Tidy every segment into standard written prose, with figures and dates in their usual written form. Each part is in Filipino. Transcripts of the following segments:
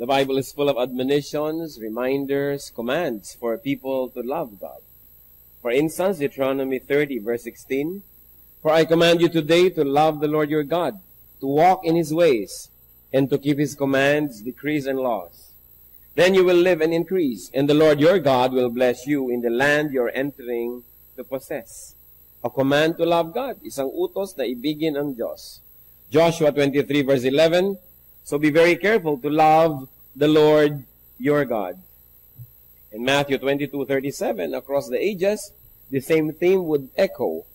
The Bible is full of admonitions, reminders, commands for people to love God. For instance, Deuteronomy 30, verse 16, "For I command you today to love the Lord your God, to walk in His ways, and to keep His commands, decrees, and laws. Then you will live and increase, and the Lord your God will bless you in the land you're entering to possess." A command to love God, isang utos na ibigin ang Diyos. Joshua 23, verse 11, "So be very careful to love the Lord your God." In Matthew 22:37, across the ages, the same theme would echo.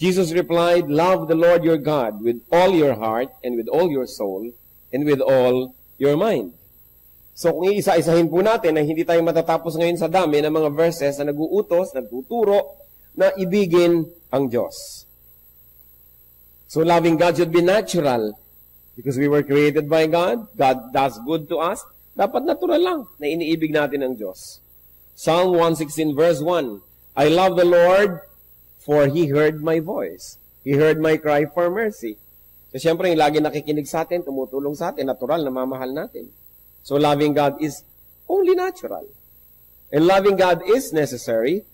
Jesus replied, "Love the Lord your God with all your heart and with all your soul and with all your mind." So kung iisa-isahin po natin na hindi tayo matatapos ngayon sa dami ng mga verses na nag-uutos, nagtuturo na ibigin ang Diyos. So loving God should be natural because we were created by God. God does good to us. Dapat natural lang na iniibig natin ang Diyos. Psalm 116 verse 1, "I love the Lord for He heard my voice. He heard my cry for mercy." So siyempre, yung lagi nakikinig sa atin, tumutulong sa atin, natural na mamahal natin. So loving God is only natural. And loving God is necessary.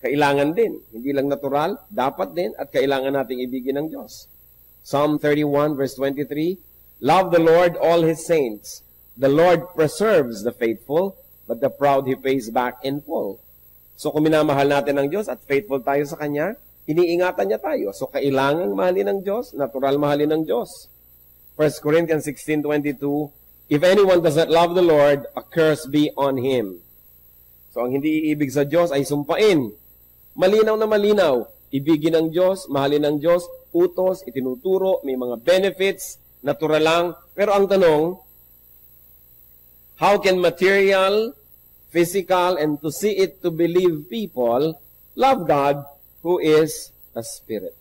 Kailangan din. Hindi lang natural, dapat din, at kailangan nating ibigin ng Diyos. Psalm 31 verse 23, "Love the Lord, all His saints. The Lord preserves the faithful, but the proud He pays back in full." So kung minamahal natin ang Diyos at faithful tayo sa Kanya, iniingatan niya tayo. So kailangan mahalin ng Diyos, natural mahalin ng Diyos. 1 Corinthians 16:22, "If anyone does not love the Lord, a curse be on him." So ang hindi iibig sa Diyos ay sumpain. Malinaw na malinaw. Ibigin ng Diyos, mahalin ng Diyos, utos, itinuturo, may mga benefits, natural lang. Pero ang tanong, how can material, physical, and to see it to believe people love God who is a spirit,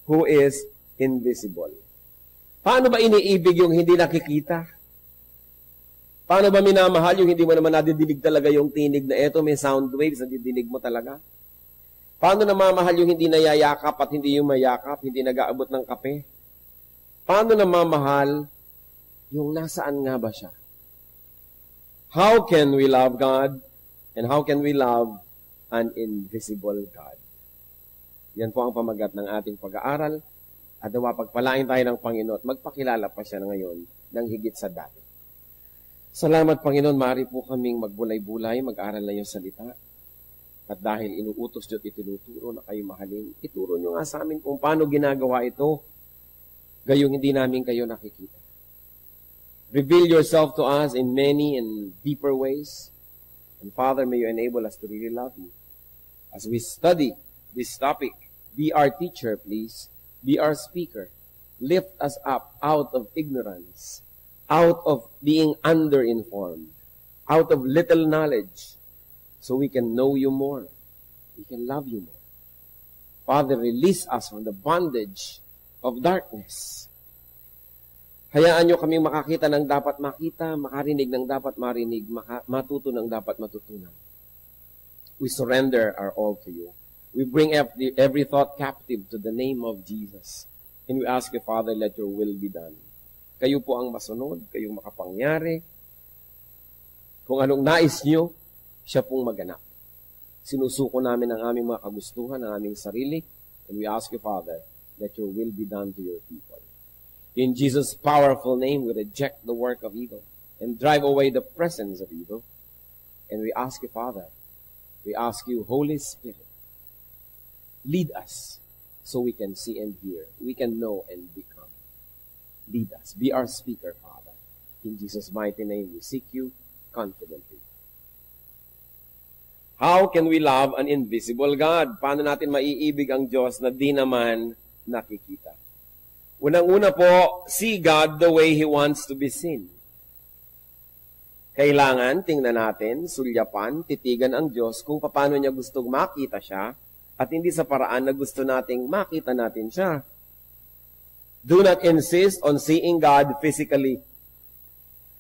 who is invisible? Paano ba iniibig yung hindi nakikita? Paano ba minamahal yung hindi mo naman nadidinig talaga yung tinig na eto, may sound waves na didinig mo talaga? Paano namamahal yung hindi nayayakap at hindi yung mayakap, hindi nag-aabot ng kape? Paano namamahal yung nasaan nga ba siya? How can we love God and how can we love an invisible God? Yan po ang pamagat ng ating pag-aaral. At nawa pagpalain tayo ng Panginoon at magpakilala pa siya ngayon ng higit sa dati. Salamat, Panginoon, maaari po kaming magbulay-bulay, mag-aral na yung salita. At dahil inuutos niyo at itinuturo na kayo mahalin, ituro niyo nga sa amin kung paano ginagawa ito, gayong hindi namin kayo nakikita. Reveal yourself to us in many and deeper ways. And Father, may you enable us to really love you. As we study this topic, be our teacher, please. Be our speaker. Lift us up out of ignorance, out of being underinformed, out of little knowledge, so we can know you more. We can love you more. Father, release us from the bondage of darkness. Hayaan nyo kaming makakita ng dapat makita, makarinig ng dapat marinig, matuto ng dapat matutunan. We surrender our all to you. We bring every thought captive to the name of Jesus. And we ask you, Father, let your will be done. Kayo po ang masunod, kayong makapangyari. Kung anong nais nyo, siya pong maganap. Sinusuko namin ang aming mga kagustuhan, ang aming sarili, and we ask you, Father, that your will be done to your people. In Jesus' powerful name, we reject the work of evil and drive away the presence of evil. And we ask you, Father, we ask you, Holy Spirit, lead us so we can see and hear, we can know and become. Lead us. Be our speaker, Father. In Jesus' mighty name, we seek you confidently. How can we love an invisible God? Paano natin maiibig ang Diyos na di naman nakikita? Unang-una po, see God the way He wants to be seen. Kailangan tingnan natin, sulyapan, titigan ang Diyos kung paano niya gustong makita siya at hindi sa paraan na gusto nating makita natin siya. Do not insist on seeing God physically.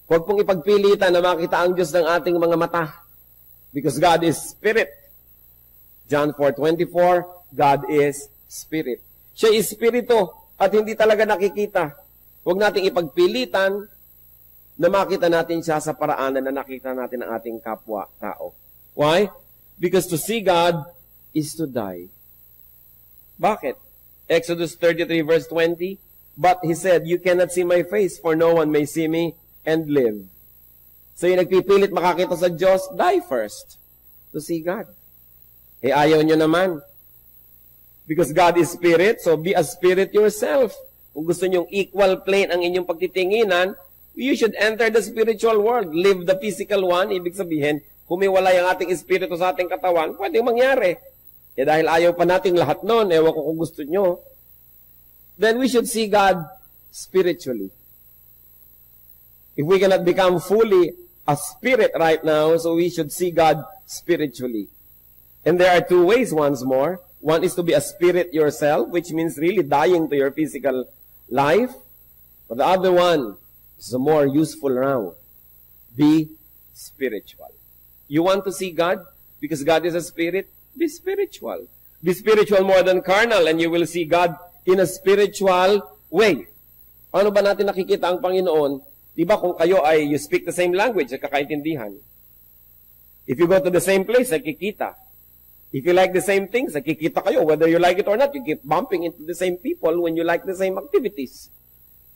Huwag pong ipagpilitan na makita ang Diyos ng ating mga mata. Because God is Spirit. John 4:24, God is Spirit. Siya is Espiritu at hindi talaga nakikita. Huwag nating ipagpilitan na makita natin siya sa paraanan na nakita natin ang ating kapwa-tao. Why? Because to see God is to die. Bakit? Exodus 33 verse 20, but he said, you cannot see my face, for no one may see me and live. So yung nagpipilit makakita sa Diyos, die first to see God. Eh ayaw nyo naman. Because God is spirit, so be a spirit yourself. Kung gusto nyong equal plane ang inyong pagtitinginan, you should enter the spiritual world. Live the physical one. Ibig sabihin, humiwalay ang ating espiritu sa ating katawan, pwedeng mangyari. Eh dahil ayaw pa nating lahat nun, ewan ko kung gusto nyo, then we should see God spiritually. If we cannot become fully a spirit right now, so we should see God spiritually. And there are two ways once more. One is to be a spirit yourself, which means really dying to your physical life. But the other one is a more useful now. Be spiritual. You want to see God because God is a spirit? Be spiritual. Be spiritual more than carnal, and you will see God in a spiritual way. Ano ba natin nakikita ang Panginoon? Diba kung kayo ay you speak the same language, kakaintindihan. If you go to the same place, nakikita. If you like the same things, nakikita kayo. Whether you like it or not, you keep bumping into the same people when you like the same activities.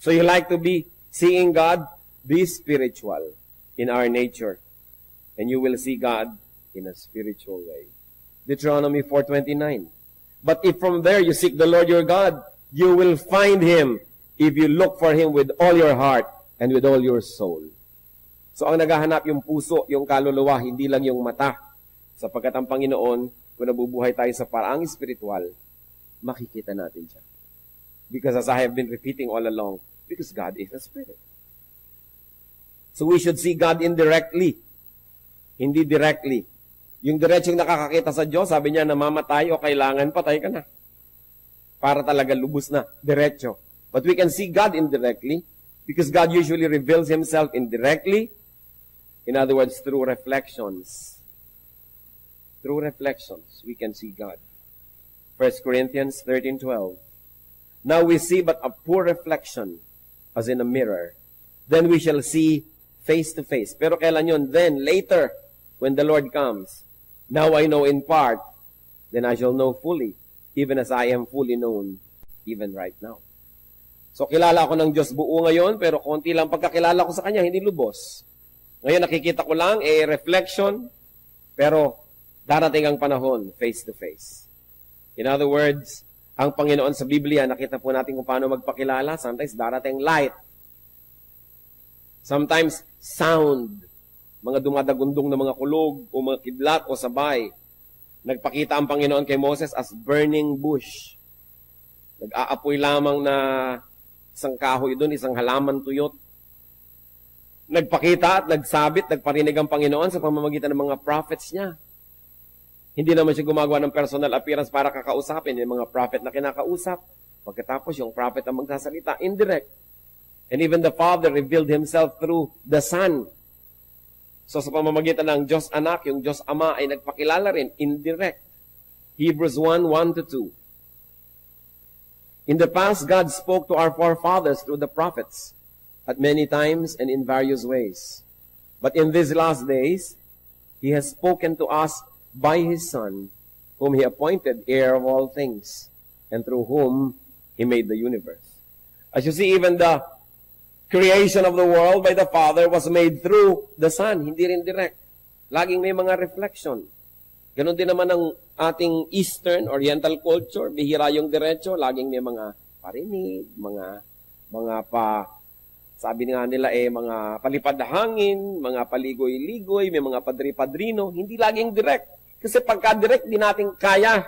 So you like to be seeing God, be spiritual in our nature. And you will see God in a spiritual way. Deuteronomy 4:29. But if from there you seek the Lord your God, you will find Him if you look for Him with all your heart and with all your soul. So ang naghahanap yung puso, yung kaluluwa, hindi lang yung mata. Sapagkat ang Panginoon, kung nabubuhay tayo sa paraang espiritual, makikita natin siya. Because as I have been repeating all along, because God is a spirit. So we should see God indirectly. Hindi directly. Yung diretsong nakakakita sa Diyos, sabi niya, namamatay o kailangan patay ka na. Para talaga lubos na, diretso. But we can see God indirectly because God usually reveals Himself indirectly. In other words, through reflections. Through reflections, we can see God. 1 Corinthians 13:12. Now we see but a poor reflection as in a mirror. Then we shall see face to face. Pero kailan yun? Then, later, when the Lord comes. Now I know in part, then I shall know fully, even as I am fully known, even right now. So kilala ko ng Diyos buo ngayon, pero konti lang pagkakilala ko sa Kanya, hindi lubos. Ngayon nakikita ko lang, reflection, pero darating ang panahon, face to face. In other words, ang Panginoon sa Biblia, nakita po natin kung paano magpakilala. Sometimes darating light. Sometimes sound. Mga dumadagundong na mga kulog o mga kidlat o sabay. Nagpakita ang Panginoon kay Moses as burning bush. Nag-aapoy lamang na isang kahoy doon, isang halaman tuyot. Nagpakita at nagsabit, nagparinig ang Panginoon sa pamamagitan ng mga prophets niya. Hindi naman siya gumagawa ng personal appearance para kakausapin. Yung mga prophet na kinakausap. Pagkatapos yung prophet ang magsasalita, indirect. And even the Father revealed Himself through the Son. So sa pamamagitan ng Diyos Anak, yung Diyos Ama ay nagpakilala rin, indirect. Hebrews 1:1-2. In the past, God spoke to our forefathers through the prophets at many times and in various ways. But in these last days, He has spoken to us by His Son, whom He appointed heir of all things, and through whom He made the universe. As you see, even the creation of the world by the Father was made through the Son, hindi rin direct. Laging may mga reflection. Ganon din naman ang ating Eastern, Oriental culture, bihira yung diretso, laging may mga parinig, sabi nga nila mga palipad na hangin, mga paligoy-ligoy, may mga padri-padrino, hindi laging direct. Kasi pagka-direct, di natin kaya.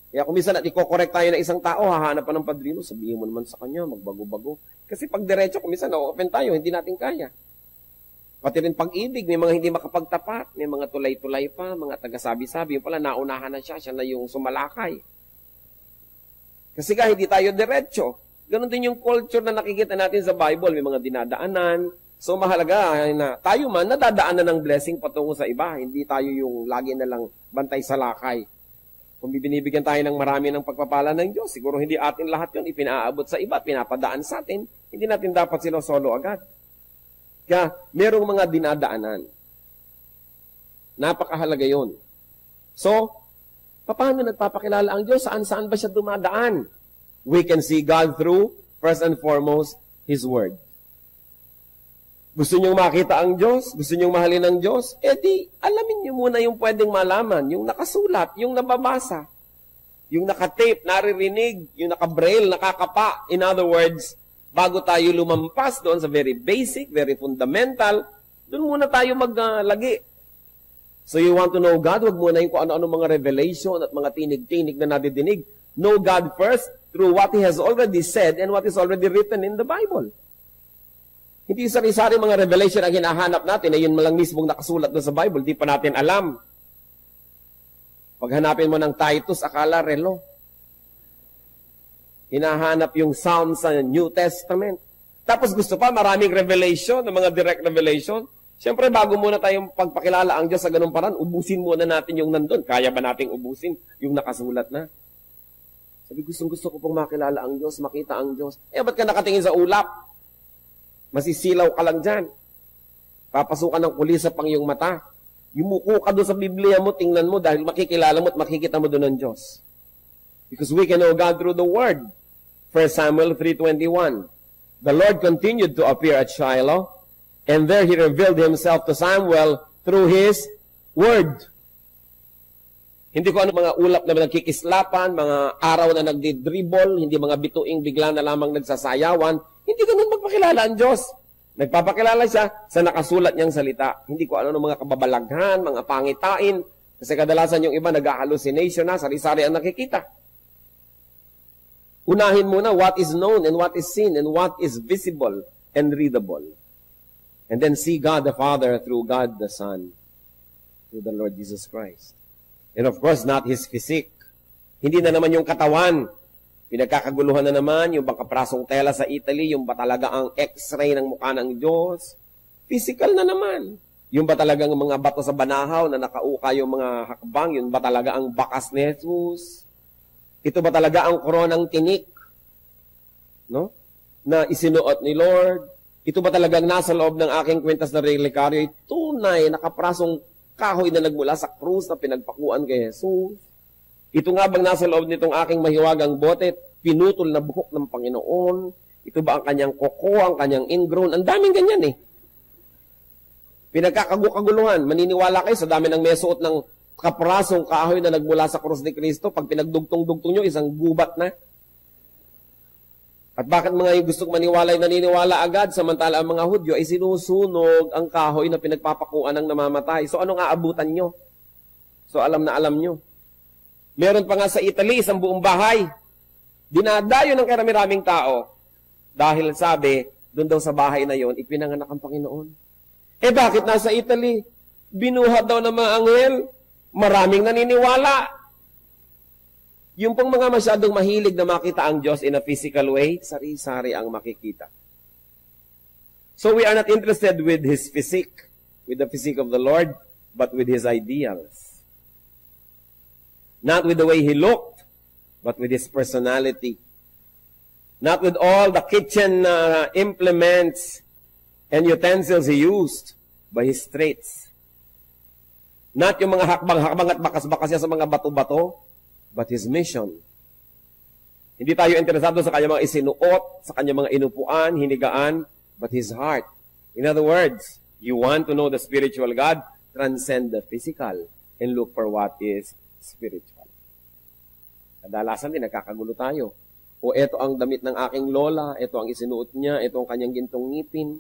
Kaya kung minsan iko-correct tayo na isang tao, hahanap pa ng padrino, sabihin mo naman sa kanya, magbago-bago. Kasi pag diretso, kung minsan na-open tayo, hindi natin kaya. Pati rin pag-ibig, may mga hindi makapagtapat, may mga tulay-tulay pa, mga taga-sabi-sabi, yung pala naunahan na siya na yung sumalakay. Kasi hindi tayo diretso. Ganon din yung culture na nakikita natin sa Bible, may mga dinadaanan. So mahalaga na tayo man, nadadaanan ng blessing patungo sa iba. Hindi tayo yung lagi na lang bantay sa lakay. Kung binibigyan tayo ng marami ng pagpapala ng Diyos, siguro hindi atin lahat yun ipinaabot sa iba, pinapadaan sa atin, hindi natin dapat sinosolo agad. Kaya, merong mga dinadaanan. Napakahalaga yun. So, paano nagpapakilala ang Diyos? Saan-saan ba siya dumadaan? We can see God through, first and foremost, His Word. Gusto niyong makita ang Diyos? Gusto niyong mahalin ang Diyos? Eh di, alamin niyo muna yung pwedeng malaman, yung nakasulat, yung nababasa, yung nakatape, naririnig, yung nakabraille, nakakapa. In other words, bago tayo lumampas doon sa very basic, very fundamental, doon muna tayo maglagi. So you want to know God? Huwag muna yung kung ano-ano mga revelation at mga tinig-tinig na nadidinig. Know God first through what He has already said and what is already written in the Bible. Hindi sari-sari mga revelation ang hinahanap natin, ay yun lang mismong nakasulat doon sa Bible, di pa natin alam. Pag hanapin mo ng Titus, akala relo. Hinahanap yung sound sa New Testament. Tapos gusto pa, maraming revelation, ng mga direct revelation. Siyempre, bago muna tayong pagpakilala ang Diyos sa ganung paraan, ubusin muna natin yung nandun. Kaya ba nating ubusin yung nakasulat na? Sabi, gusto ko pong makilala ang Diyos, makita ang Diyos. Eh, ba't ka nakatingin sa ulap? Masisilaw ka lang dyan. Papasukan ng kulisa pang iyong mata. Yumuko ka doon sa Biblia mo, tingnan mo, dahil makikilala mo at makikita mo doon ng Diyos. Because we can know God through the Word. 1 Samuel 3:21. The Lord continued to appear at Shiloh, and there He revealed Himself to Samuel through His Word. Hindi ko ano mga ulap na nagkikislapan, mga araw na nagdi-dribble, hindi mga bituing bigla na lamang nagsasayawan. Hindi ganun magpakilala ang Diyos. Nagpapakilala siya sa nakasulat niyang salita. Hindi ko ano mga kababalaghan, mga pangitain. Kasi kadalasan yung iba nag-hallucination na, sari-sari ang nakikita. Unahin muna what is known and what is seen and what is visible and readable. And then see God the Father through God the Son, through the Lord Jesus Christ. And of course, not His physique. Hindi na naman yung katawan. Pinagkakaguluhan na naman yung bangkaprasong tela sa Italy, yung ba talaga ang x-ray ng mukha ng Diyos. Physical na naman. Yung ba talagang mga bato sa banahaw na nakauka yung mga hakbang, yun ba talaga ang bakas ni Jesus? Ito ba talaga ang koronang tinik? No? Na isinuot ni Lord? Ito ba talagang nasa loob ng aking kwintas na relikaryo? Tunay, nakaprasong kahoy na nagmula sa krus na pinagpakuan kay Jesus? Ito nga bang nasa loob nitong aking mahiwagang bote, pinutol na buhok ng Panginoon? Ito ba ang kanyang koko, ang kanyang ingrown? Ang daming ganyan eh. Pinagkakaguluhan, maniniwala kayo sa dami ng may suot ng kaprasong kahoy na nagmula sa krus ni Kristo, pag pinagdugtong-dugtong nyo, isang gubat na. At bakit mga yung gustong maniwala ay naniniwala agad, samantala ang mga Hudyo ay sinusunog ang kahoy na pinagpapakuan ng namamatay. So anong aabutan nyo? So alam na alam nyo. Meron pa nga sa Italy, isang buong bahay. Dinadayo ng karami-raming tao. Dahil sabi, doon daw sa bahay na yon, ipinanganak ang Panginoon. Eh bakit nasa Italy? Binuhat daw ng mga anghel. Maraming naniniwala. Yung pong mga masyadong mahilig na makita ang Diyos in a physical way, sari-sari ang makikita. So we are not interested with His physique, with the physique of the Lord, but with His ideals. Not with the way He looked, but with His personality. Not with all the kitchen implements and utensils He used, but His traits. Not yung mga hakbang-hakbang at bakas-bakas niya sa mga bato-bato, but His mission. Hindi tayo interesado sa kanyang mga isinuot, sa kanyang mga inupuan, hinigaan, but His heart. In other words, you want to know the spiritual God, transcend the physical, and look for what is spiritual. Kadalasan din, nagkakagulo tayo. O ito ang damit ng aking lola, ito ang isinuot niya, ito ang kanyang gintong ngipin.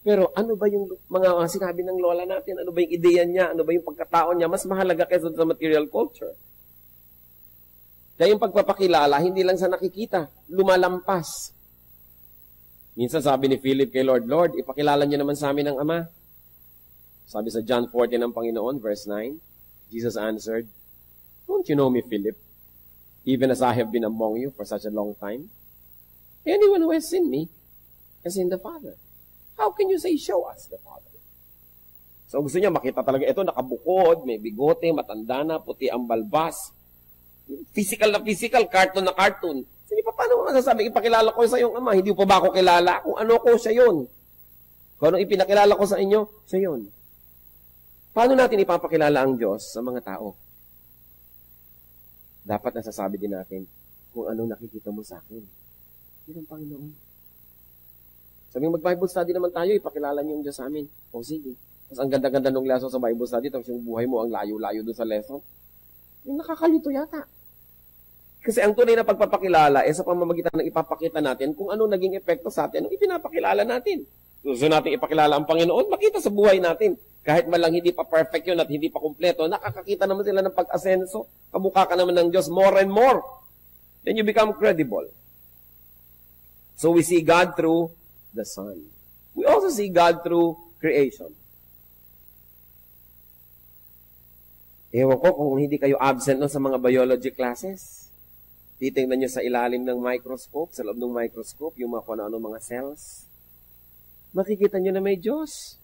Pero ano ba yung mga sinabi ng lola natin? Ano ba yung ideya niya? Ano ba yung pagkataon niya? Mas mahalaga kaysa sa material culture. Kaya yung pagpapakilala, hindi lang sa nakikita, lumalampas. Minsan sabi ni Philip kay Lord, Lord, ipakilala niyo naman sa amin ang Ama. Sabi sa John 14 ng Panginoon, verse 9, Jesus answered, Don't you know me, Philip? Even as I have been among you for such a long time? Anyone who has seen me has seen the Father. How can you say, show us the Father? So gusto niya makita talaga ito, nakabukod, may bigote, matanda na, puti ang balbas. Physical na physical, cartoon na cartoon. Sige pa, paano mo masasabi, ipakilala ko sa iyong Ama? Hindi pa ba ako kilala? Kung ano ko siya yun? Kung anong ipinakilala ko sa inyo, siya yun. Paano natin ipapakilala ang Diyos sa mga tao? Dapat nasasabi din natin kung ano nakikita mo sa akin. Yun ang Panginoon. Sabi mag-Bible study naman tayo, ipakilala niyo yung Diyos sa amin. O sige. Tapos ang ganda-ganda ng lesson sa Bible study, tapos yung buhay mo ang layo-layo doon sa lesson. Yung nakakalito yata. Kasi ang tunay na pagpapakilala ay sa pamamagitan ng ipapakita natin kung ano naging epekto sa atin, ang ipinapakilala natin. Gusto natin ipakilala ang Panginoon, makita sa buhay natin. Kahit malang hindi pa perfect yun at hindi pa kumpleto, nakakakita naman sila ng pag-asenso. Kamukha ka naman ng Diyos more and more. Then you become credible. So we see God through the Son. We also see God through creation. Ewan ko kung hindi kayo absent no, sa mga biology classes. Titingnan nyo sa ilalim ng microscope, sa loob ng microscope, yung mga kung ano mga cells. Makikita nyo na may Diyos.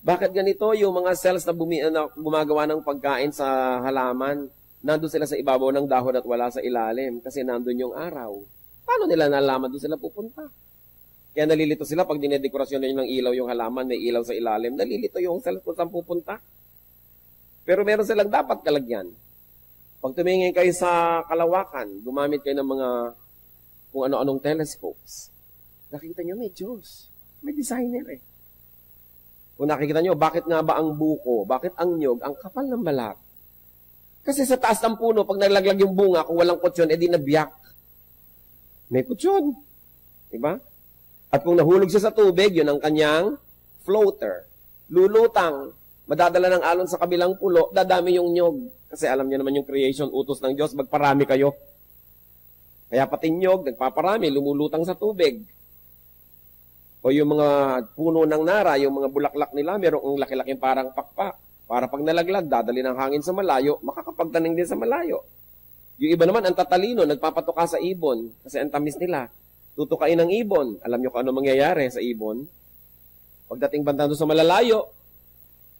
Bakit ganito? Yung mga cells na gumagawa ng pagkain sa halaman, nandun sila sa ibabaw ng dahon at wala sa ilalim kasi nandun yung araw. Paano nila nalaman doon sila pupunta? Kaya nalilito sila pag dinedekorasyon nyo ng ilaw yung halaman, may ilaw sa ilalim, nalilito yung cells kung saan pupunta. Pero meron silang dapat kalagyan. Pag tumingin kayo sa kalawakan, gumamit kayo ng mga kung ano-anong telescopes, nakikita nyo may Diyos. May designer eh. Kung nakikita nyo, bakit nga ba ang buko? Bakit ang nyog? Ang kapal ng balat. Kasi sa taas ng puno, pag nalaglag yung bunga, kung walang kutsyon, edi nabiyak. May kutsyon. Diba? At kung nahulog siya sa tubig, yun ang kanyang floater. Lulutang. Madadala ng alon sa kabilang pulo, dadami yung nyog. Kasi alam niyo naman yung creation, utos ng Diyos, magparami kayo. Kaya pati nyog, nagpaparami, lumulutang sa tubig. O yung mga puno ng nara, yung mga bulaklak nila, merong laki-laking parang pakpak. Para pag nalaglag, dadali ng hangin sa malayo, makakapagtaning din sa malayo. Yung iba naman, ang tatalino, nagpapatuka sa ibon, kasi ang tamis nila. Tutukain ng ibon. Alam nyo kung ano mangyayari sa ibon? Pagdating banda doon sa malalayo,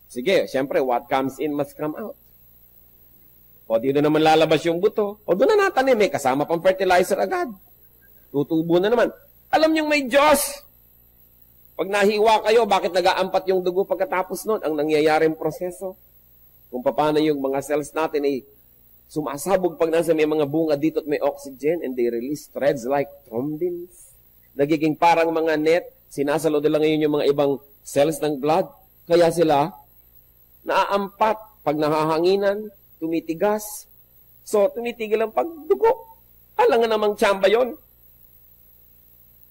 sige, siyempre, what comes in must come out. O dito naman lalabas yung buto. O doon na natanim, may kasama pang fertilizer agad. Tutubo na naman. Alam niyong may Diyos. Pag nahiwa kayo, bakit nag-aampat yung dugo pagkatapos nun? Ang nangyayaring proseso. Kung paano yung mga cells natin ay sumasabog pag nasa may mga bunga dito at may oxygen and they release threads like thrombins. Nagiging parang mga net. Sinasalo nila ngayon yung mga ibang cells ng blood. Kaya sila naaampat pag nahahanginan, tumitigas. So, tumitigil ang pagdugo. Alam nga namang tsamba yun.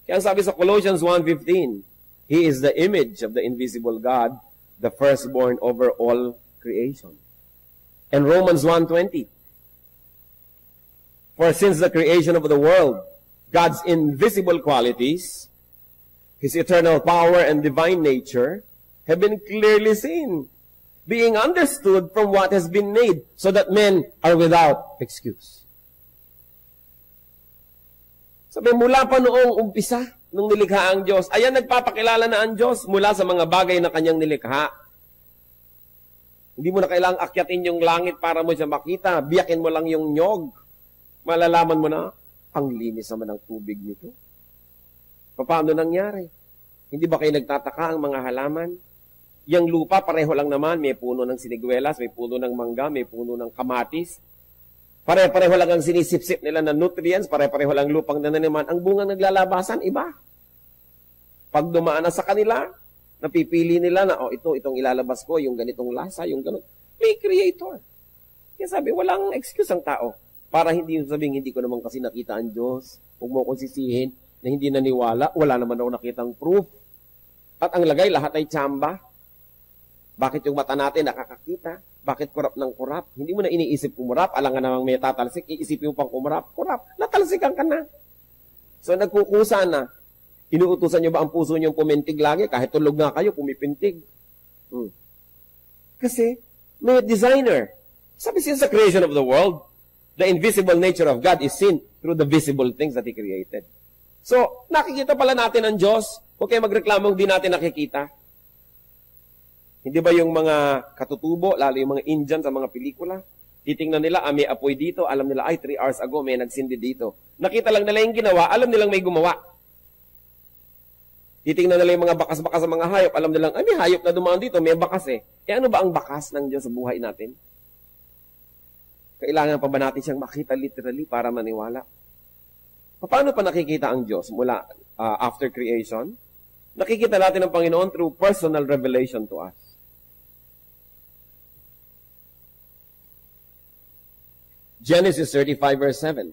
Kaya sabi sa Colossians 1:15, He is the image of the invisible God, the firstborn over all creation. And Romans 1:20, For since the creation of the world, God's invisible qualities, His eternal power and divine nature, have been clearly seen, being understood from what has been made, so that men are without excuse. Sabi, mula pa noong umpisa, nung nilikha ang Diyos, ayan nagpapakilala na ang Diyos mula sa mga bagay na kanyang nilikha. Hindi mo na kailangang akyatin yung langit para mo siya makita. Biyakin mo lang yung nyog. Malalaman mo na, ang linis naman ng tubig nito. Paano nangyari? Hindi ba kayo nagtataka ang mga halaman? Yang lupa, pareho lang naman. May puno ng siniguelas, may puno ng mangga, may puno ng kamatis. Pare-pareho lang ang sinisip-sip nila ng nutrients, pare-pareho lang lupang nananiman. Ang bungang naglalabasan, iba. Pag dumaan na sa kanila, napipili nila na, itong ilalabas ko, yung ganitong lasa, yung ganun. May creator. Kaya sabi, walang excuse ang tao. Para hindi sabihin, hindi ko naman kasi nakita ang Diyos. Huwag mo akong sisihin na hindi naniwala. Wala naman ako nakitang proof. At ang lagay, lahat ay tsamba. Bakit yung mata natin nakakakita? Bakit kurap ng kurap? Hindi mo na iniisip kumurap. Alam nga namang may tatalsik, iisipin mo pang kumurap. Kurap, natalsikan ka na. So nagkukusa na. Inuutusan nyo ba ang puso nyo pumintig lagi? Kahit tulog nga kayo, pumipintig. Kasi, may designer. Sabi siya sa creation of the world, the invisible nature of God is seen through the visible things that He created. So, nakikita pala natin ang Diyos. Huwag kayo magreklamong di natin nakikita. Hindi ba yung mga katutubo, lalo yung mga Indian sa mga pelikula, titingnan nila, may apoy dito, alam nila, 3 hours ago may nagsindi dito. Nakita lang nila yung ginawa, alam nilang may gumawa. Titingnan nila yung mga bakas-bakas sa mga hayop. Alam nilang, may hayop na dumaan dito, may bakas eh. Ano ba ang bakas ng Diyos sa buhay natin? Kailangan pa ba natin siyang makita literally para maniwala? Paano pa nakikita ang Diyos mula after creation? Nakikita natin ang Panginoon through personal revelation to us. Genesis 35 verse 7.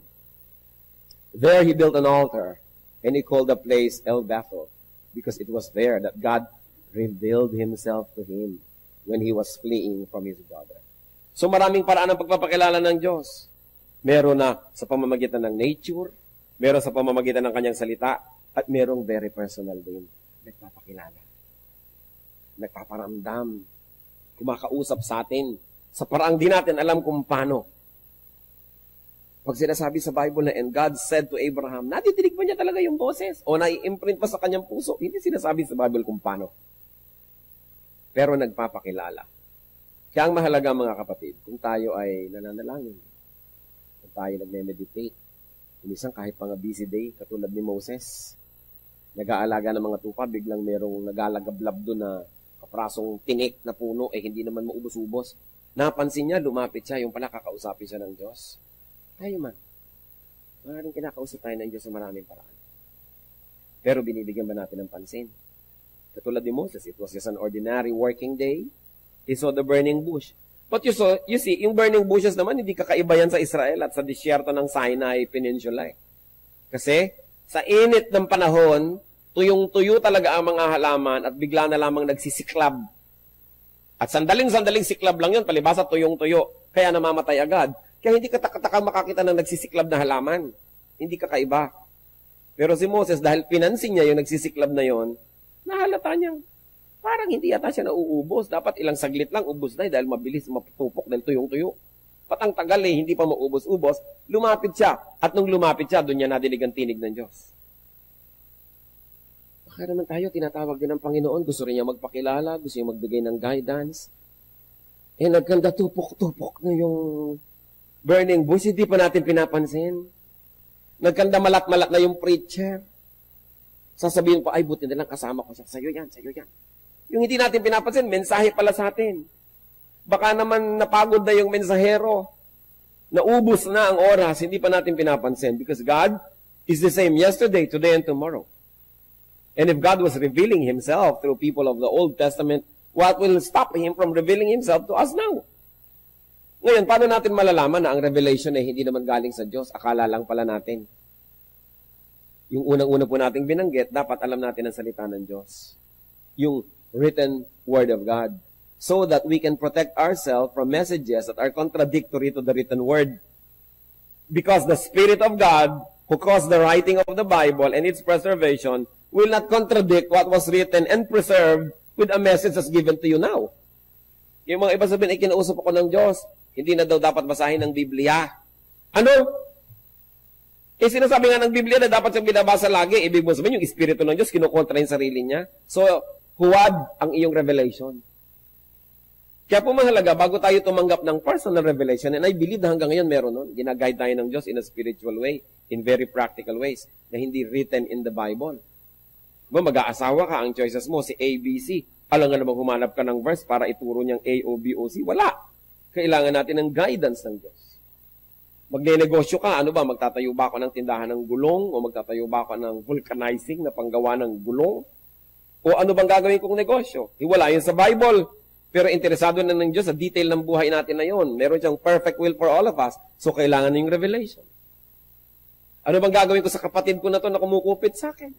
There he built an altar, and he called the place El Bethel, because it was there that God revealed himself to him when he was fleeing from his brother. So maraming paraan ng pagpapakilala ng Diyos. Meron na sa pamamagitan ng nature, meron sa pamamagitan ng kanyang salita, at merong very personal din. Nagpapakilala. Nagpaparamdam. Kumakausap sa atin. Sa paraang di natin alam kung paano. Pag sinasabi sa Bible na, and God said to Abraham, nadidinig ba niya talaga yung boses? O nai-imprint pa sa kanyang puso? Hindi sinasabi sa Bible kung paano. Pero nagpapakilala. Kaya ang mahalaga mga kapatid, kung tayo ay nananalangin, kung tayo nagme-meditate, minsan kahit pang busy day, katulad ni Moses, nag-aalaga ng mga tupa, biglang merong nagalagablab doon na kaprasong tinik na puno, hindi naman maubos-ubos. Napansin niya, lumapit siya, yung pala kakausapin siya ng Diyos. Tayo man, maraming kinakausap tayo ng Diyos sa maraming paraan. Pero binibigyan ba natin ng pansin? Katulad ni Moses, it was just an ordinary working day. He saw the burning bush. But you see, yung burning bushes naman, hindi kakaiba yan sa Israel at sa disyerto ng Sinai Peninsula. Kasi, sa init ng panahon, tuyong-tuyo talaga ang mga halaman at bigla na lamang nagsisiklab. At sandaling-sandaling siklab lang yun, palibasa tuyong-tuyo. Kaya namamatay agad. Kaya hindi katakataka makakita ng nagsisiklab na halaman. Hindi kakaiba. Pero si Moses, dahil pinansin niya yung nagsisiklab na yon, nahalata niya. Parang hindi yata siya nauubos. Dapat ilang saglit lang, ubos na dahil mabilis mapupok dahil tuyong-tuyo. Patang tagal hindi pa maubos-ubos. Lumapit siya. At nung lumapit siya, doon niya nadinig ang tinig ng Diyos. Baka naman tayo, tinatawag din ng Panginoon. Gusto rin niya magpakilala, gusto niya magbigay ng guidance. Nagkanda tupok-tupok na yung burning bush, hindi pa natin pinapansin. Nagkanda malat-malat na yung preacher. Sasabihin pa, ay buti na lang kasama ko siya. Sa'yo yan, sa'yo yan. Yung hindi natin pinapansin, mensahe pala sa atin. Baka naman napagod na yung mensahero. Naubos na ang oras, hindi pa natin pinapansin. Because God is the same yesterday, today, and tomorrow. And if God was revealing Himself through people of the Old Testament, what will stop Him from revealing Himself to us now? Ngayon, paano natin malalaman na ang revelation ay hindi naman galing sa Diyos? Akala lang pala natin. Yung unang-una po nating binanggit, dapat alam natin ang salita ng Diyos. Yung written Word of God. So that we can protect ourselves from messages that are contradictory to the written Word. Because the Spirit of God, who caused the writing of the Bible and its preservation, will not contradict what was written and preserved with a message that's given to you now. Yung mga iba sabihin, kinausap ako ng Diyos, hindi na daw dapat basahin ng Biblia. Ano? Sinasabi nga ng Biblia na dapat siyang binabasa lagi. Ibig mo sabihin, yung Espiritu ng Diyos, kinukontra yung sarili niya. So, huwad ang iyong revelation. Kaya po mahalaga, bago tayo tumanggap ng personal revelation, and I believe na hanggang ngayon meron nun, ginaguide tayo ng Diyos in a spiritual way, in very practical ways, na hindi written in the Bible. Mag-aasawa ka, ang choices mo, si A, B, C. Alam nga namang humanap ka ng verse para ituro niyang A, O, B, O, C. Wala. Kailangan natin ng guidance ng Diyos. Magne-negosyo ka, ano ba? Magtatayo ba ako ng tindahan ng gulong? O magtatayo ba ako ng vulcanizing na panggawa ng gulong? O ano bang gagawin kong negosyo? Wala yun sa Bible. Pero interesado na ng Diyos sa detail ng buhay natin na yun. Meron siyang perfect will for all of us. So kailangan na yung revelation. Ano bang gagawin ko sa kapatid ko na to na kumukupit sa akin?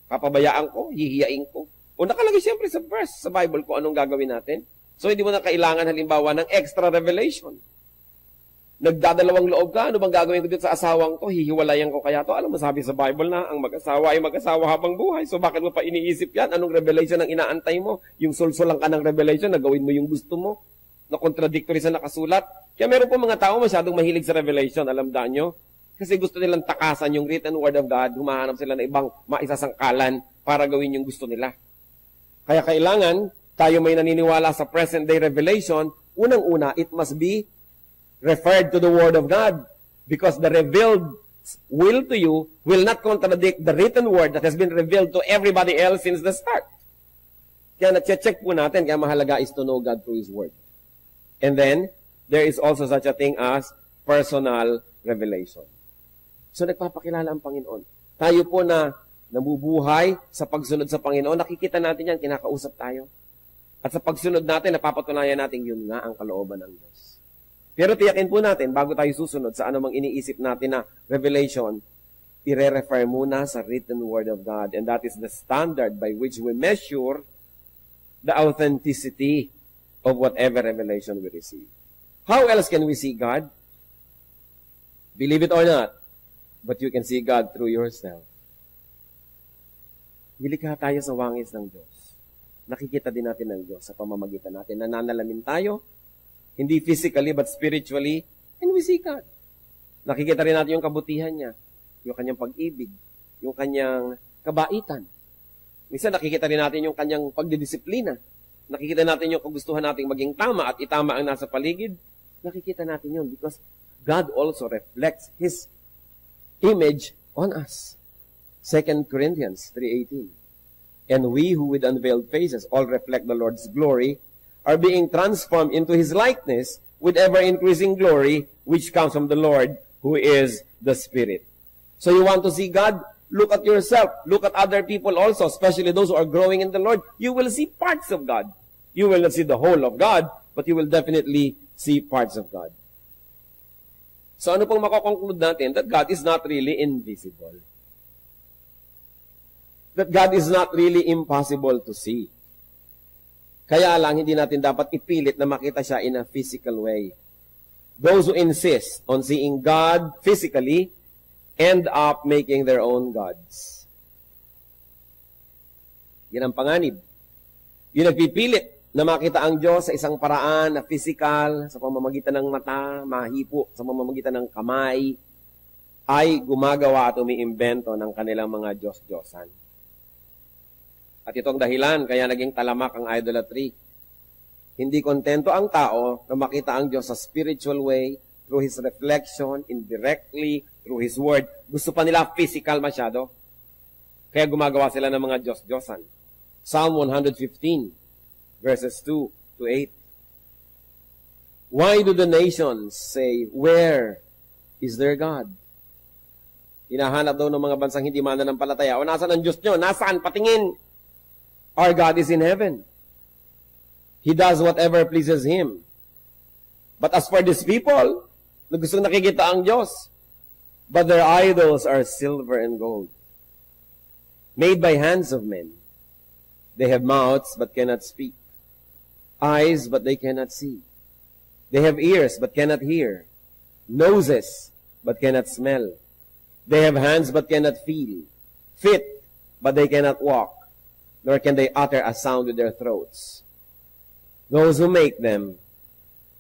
Papabayaan ko? Hihiyain ko? O nakalagay siyempre sa verse sa Bible kung anong gagawin natin. So hindi mo na kailangan halimbawa ng extra revelation. Nagdadalawang loob ka, ano bang gagawin ko dito sa asawang ko? Hihiwalayan ko kaya to? Alam mo, sabi sa Bible na ang mag-asawa ay mag-asawa habang buhay. So bakit mo pa iniisip yan? Anong revelation ang inaantay mo? Yung sulsulang ka ng revelation na gawin mo yung gusto mo? Na contradictory sa nakasulat? Kaya meron po mga tao masyadong mahilig sa revelation. Alam daan nyo? Kasi gusto nilang takasan yung written word of God. Humahanap sila ng ibang maisasangkalan para gawin yung gusto nila. Kaya kailangan tayo may naniniwala sa present day revelation. Unang-una, it must be referred to the Word of God. Because the revealed will to you will not contradict the written word that has been revealed to everybody else since the start. Kaya na-check po natin, kaya mahalaga is to know God through His word. And then, there is also such a thing as personal revelation. So, nagpapakilala ang Panginoon. Tayo po na nabubuhay sa pagsunod sa Panginoon, nakikita natin yan, kinakausap tayo. At sa pagsunod natin, napapatunayan natin yun nga ang kalooban ng Diyos. Pero tiyakin po natin, bago tayo susunod sa anumang iniisip natin na revelation, i-refer muna sa written word of God. And that is the standard by which we measure the authenticity of whatever revelation we receive. How else can we see God? Believe it or not, but you can see God through yourself. Nilikha tayo sa wangis ng Diyos. Nakikita din natin ng Diyos sa pamamagitan natin. Nananalamin tayo, hindi physically but spiritually, and we see God. Nakikita rin natin yung kabutihan niya, yung kanyang pag-ibig, yung kanyang kabaitan. Minsan nakikita rin natin yung kanyang pagdidisiplina. Nakikita natin yung kagustuhan nating maging tama at itama ang nasa paligid. Nakikita natin yun because God also reflects His image on us. 2 Corinthians 3:18. And we who with unveiled faces all reflect the Lord's glory are being transformed into His likeness with ever-increasing glory, which comes from the Lord, who is the Spirit. So you want to see God? Look at yourself. Look at other people also, especially those who are growing in the Lord. You will see parts of God. You will not see the whole of God, but you will definitely see parts of God. So ano pong makokonclude natin? That God is not really invisible. That God is not really impossible to see. Kaya lang, hindi natin dapat ipilit na makita siya in a physical way. Those who insist on seeing God physically end up making their own gods. Yan ang panganib. Yung nagpipilit na makita ang Diyos sa isang paraan na physical, sa pamamagitan ng mata, mahipo, sa pamamagitan ng kamay, ay gumagawa at umiimbento ng kanilang mga Diyos-Diyosan. At itong dahilan, kaya naging talamak ang idolatry. Hindi kontento ang tao na makita ang Diyos sa spiritual way, through His reflection, indirectly, through His word. Gusto pa nila physical masyado. Kaya gumagawa sila ng mga Diyos-Diyosan. Psalm 115, verses 2 to 8. Why do the nations say, where is their God? Hinahanap daw ng mga bansang hindi mananampalataya. O nasaan ang Diyos nyo? Nasaan? Patingin! Our God is in heaven. He does whatever pleases Him. But as for these people, na gustong nakikita ang Diyos, but their idols are silver and gold, made by hands of men. They have mouths but cannot speak, eyes but they cannot see. They have ears but cannot hear, noses but cannot smell. They have hands but cannot feel, feet but they cannot walk, nor can they utter a sound with their throats. Those who make them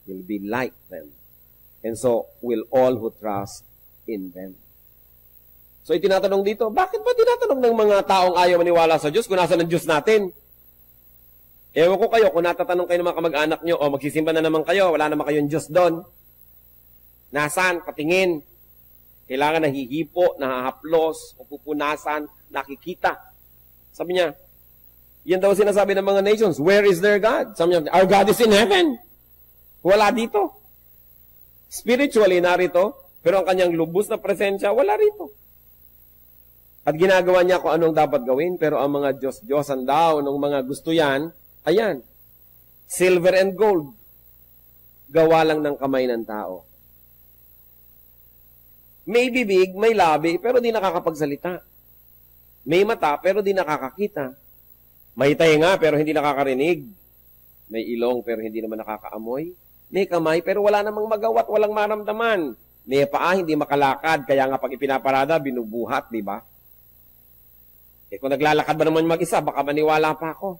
will be like them, and so will all who trust in them. So itinatanong dito, bakit ba tinatanong ng mga taong ayaw maniwala sa Diyos kung nasa ng Diyos natin? Ewan ko kayo, kung natatanong kayo ng mga kamag-anak nyo, o magsisimba na naman kayo, wala naman kayong Diyos doon. Nasaan? Patingin. Kailangan nahihipo, nahahaplos, pupunasan, nakikita. Sabi niya, yan daw sinasabi ng mga nations, where is their God? Sabi niya, our God is in heaven. Wala dito. Spiritually, narito, pero ang kanyang lubos na presensya, wala rito. At ginagawa niya kung anong dapat gawin, pero ang mga Diyos-Diyosan daw, ng mga gusto yan, ayan, silver and gold, gawa lang ng kamay ng tao. May bibig, may labi, pero di nakakapagsalita. May mata, pero di nakakakita. May tainga, pero hindi nakakarinig. May ilong, pero hindi naman nakakaamoy. May kamay, pero wala namang magawa't walang maramdaman. May paa, hindi makalakad, kaya nga pag ipinaparada, binubuhat, di ba? Eh kung naglalakad ba naman mag-isa, baka maniwala pa ako.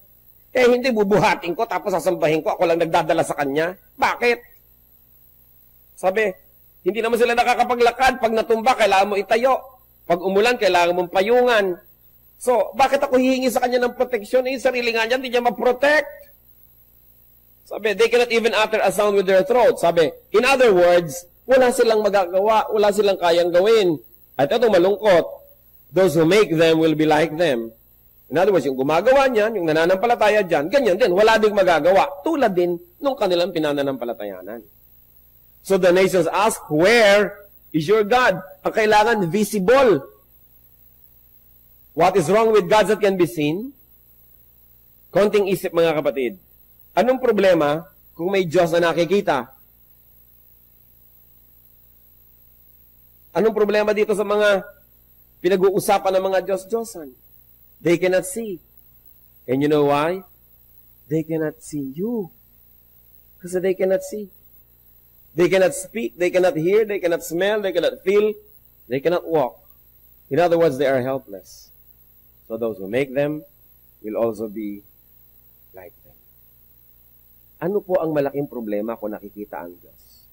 Eh hindi, bubuhatin ko, tapos sasambahin ko, ako lang nagdadala sa kanya. Bakit? Sabi, hindi naman sila nakakapaglakad. Pag natumba, kailangan mo itayo. Pag umulan, kailangan mong payungan. So, bakit ako hihingi sa kanya ng proteksyon? Eh, sarili nga niya, hindi niya ma-protect. Sabi, they cannot even utter a sound with their throat. Sabi, in other words, wala silang magagawa, wala silang kayang gawin. At itong malungkot, those who make them will be like them. In other words, yung gumagawa niyan, yung nananampalataya dyan, ganyan din, wala ding magagawa. Tulad din nung kanilang pinananampalatayanan. So the nations ask, where is your God? Ang kailangan, visible. What is wrong with gods that can be seen? Konting isip, mga kapatid. Anong problema kung may Diyos na nakikita? Anong problema dito sa mga pinag-uusapan ng mga Diyos-Diyosan? They cannot see. And you know why? They cannot see you. Kasi they cannot see. They cannot speak, they cannot hear, they cannot smell, they cannot feel, they cannot walk. In other words, they are helpless. So those who make them will also be like them. Ano po ang malaking problema kung nakikita ang Diyos?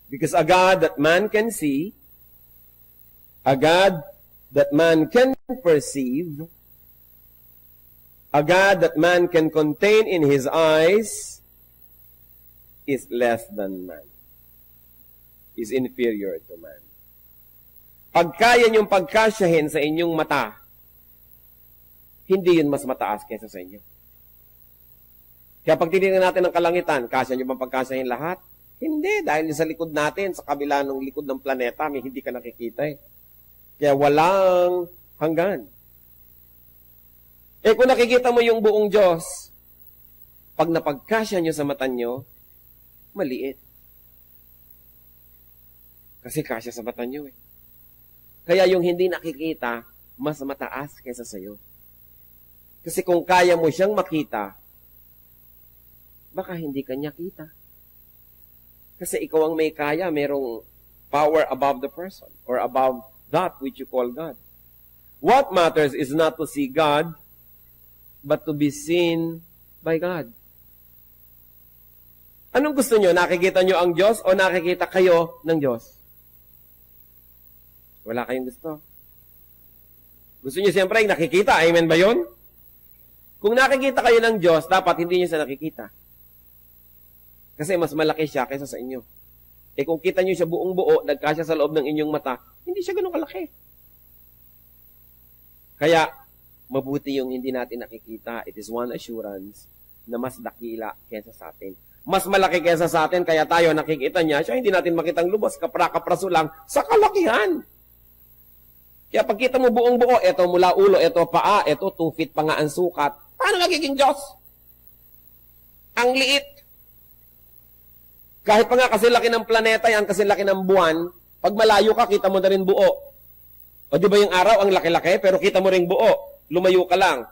Because a God that man can see, a God that man can perceive, a God that man can contain in his eyes, is less than man. Is inferior to man. Pag kaya niyong pagkasyahin sa inyong mata, hindi yun mas mataas kaysa sa inyo. Kaya pag tinignan natin ang kalangitan, kasya niyo bang pagkasyahin lahat? Hindi, dahil sa likod natin, sa kabila ng likod ng planeta, may hindi ka nakikita eh. Kaya walang hanggan. Eh kung nakikita mo yung buong Diyos, pag napagkasya nyo sa mata nyo, maliit. Kasi kasya sa mata nyo eh. Kaya yung hindi nakikita, mas mataas kaysa sa'yo. Kasi kung kaya mo siyang makita, baka hindi kanya kita. Kasi ikaw ang may kaya, merong power above the person or above that which you call God. What matters is not to see God, but to be seen by God. Anong gusto nyo? Nakikita nyo ang Diyos o nakikita kayo ng Diyos? Wala kayong gusto. Gusto nyo siyempre nakikita. Amen ba yun? Kung nakikita kayo ng Diyos, dapat hindi nyo siya nakikita. Kasi mas malaki siya kaysa sa inyo. Eh kung kita nyo siya buong buo, nagkasya sa loob ng inyong mata, hindi siya ganun kalaki. Kaya, mabuti yung hindi natin nakikita. It is one assurance na mas dakila kaysa sa atin. Mas malaki kaysa sa atin, kaya tayo nakikita niya, siya hindi natin makitang lubos, kapra-kapraso lang, sa kalakihan. Kaya pagkita mo buong buo, eto mula ulo, eto paa, eto 2 feet pa nga ang sukat, paano magiging Diyos? Ang liit. Kahit pa nga kasi laki ng planeta yan, kasi laki ng buwan, pag malayo ka, kita mo na rin buo. O di ba yung araw, ang laki-laki, pero kita mo rin buo. Lumayo ka lang.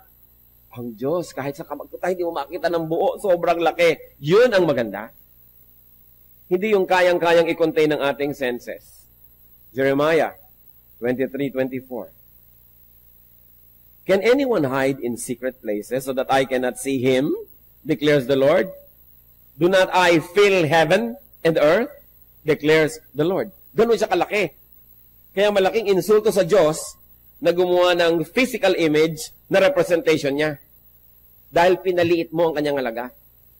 Ang Diyos, kahit sa kamag ko tayo, hindi mo makita ng buo, sobrang laki. Yun ang maganda. Hindi yung kayang-kayang i-contain ng ating senses. Jeremiah 23:24. Can anyone hide in secret places so that I cannot see him? Declares the Lord. Do not I fill heaven and earth? Declares the Lord. Ganun siya kalaki. Kaya malaking insulto sa Diyos na gumawa ng physical image na representation niya. Dahil pinaliit mo ang kanyang halaga.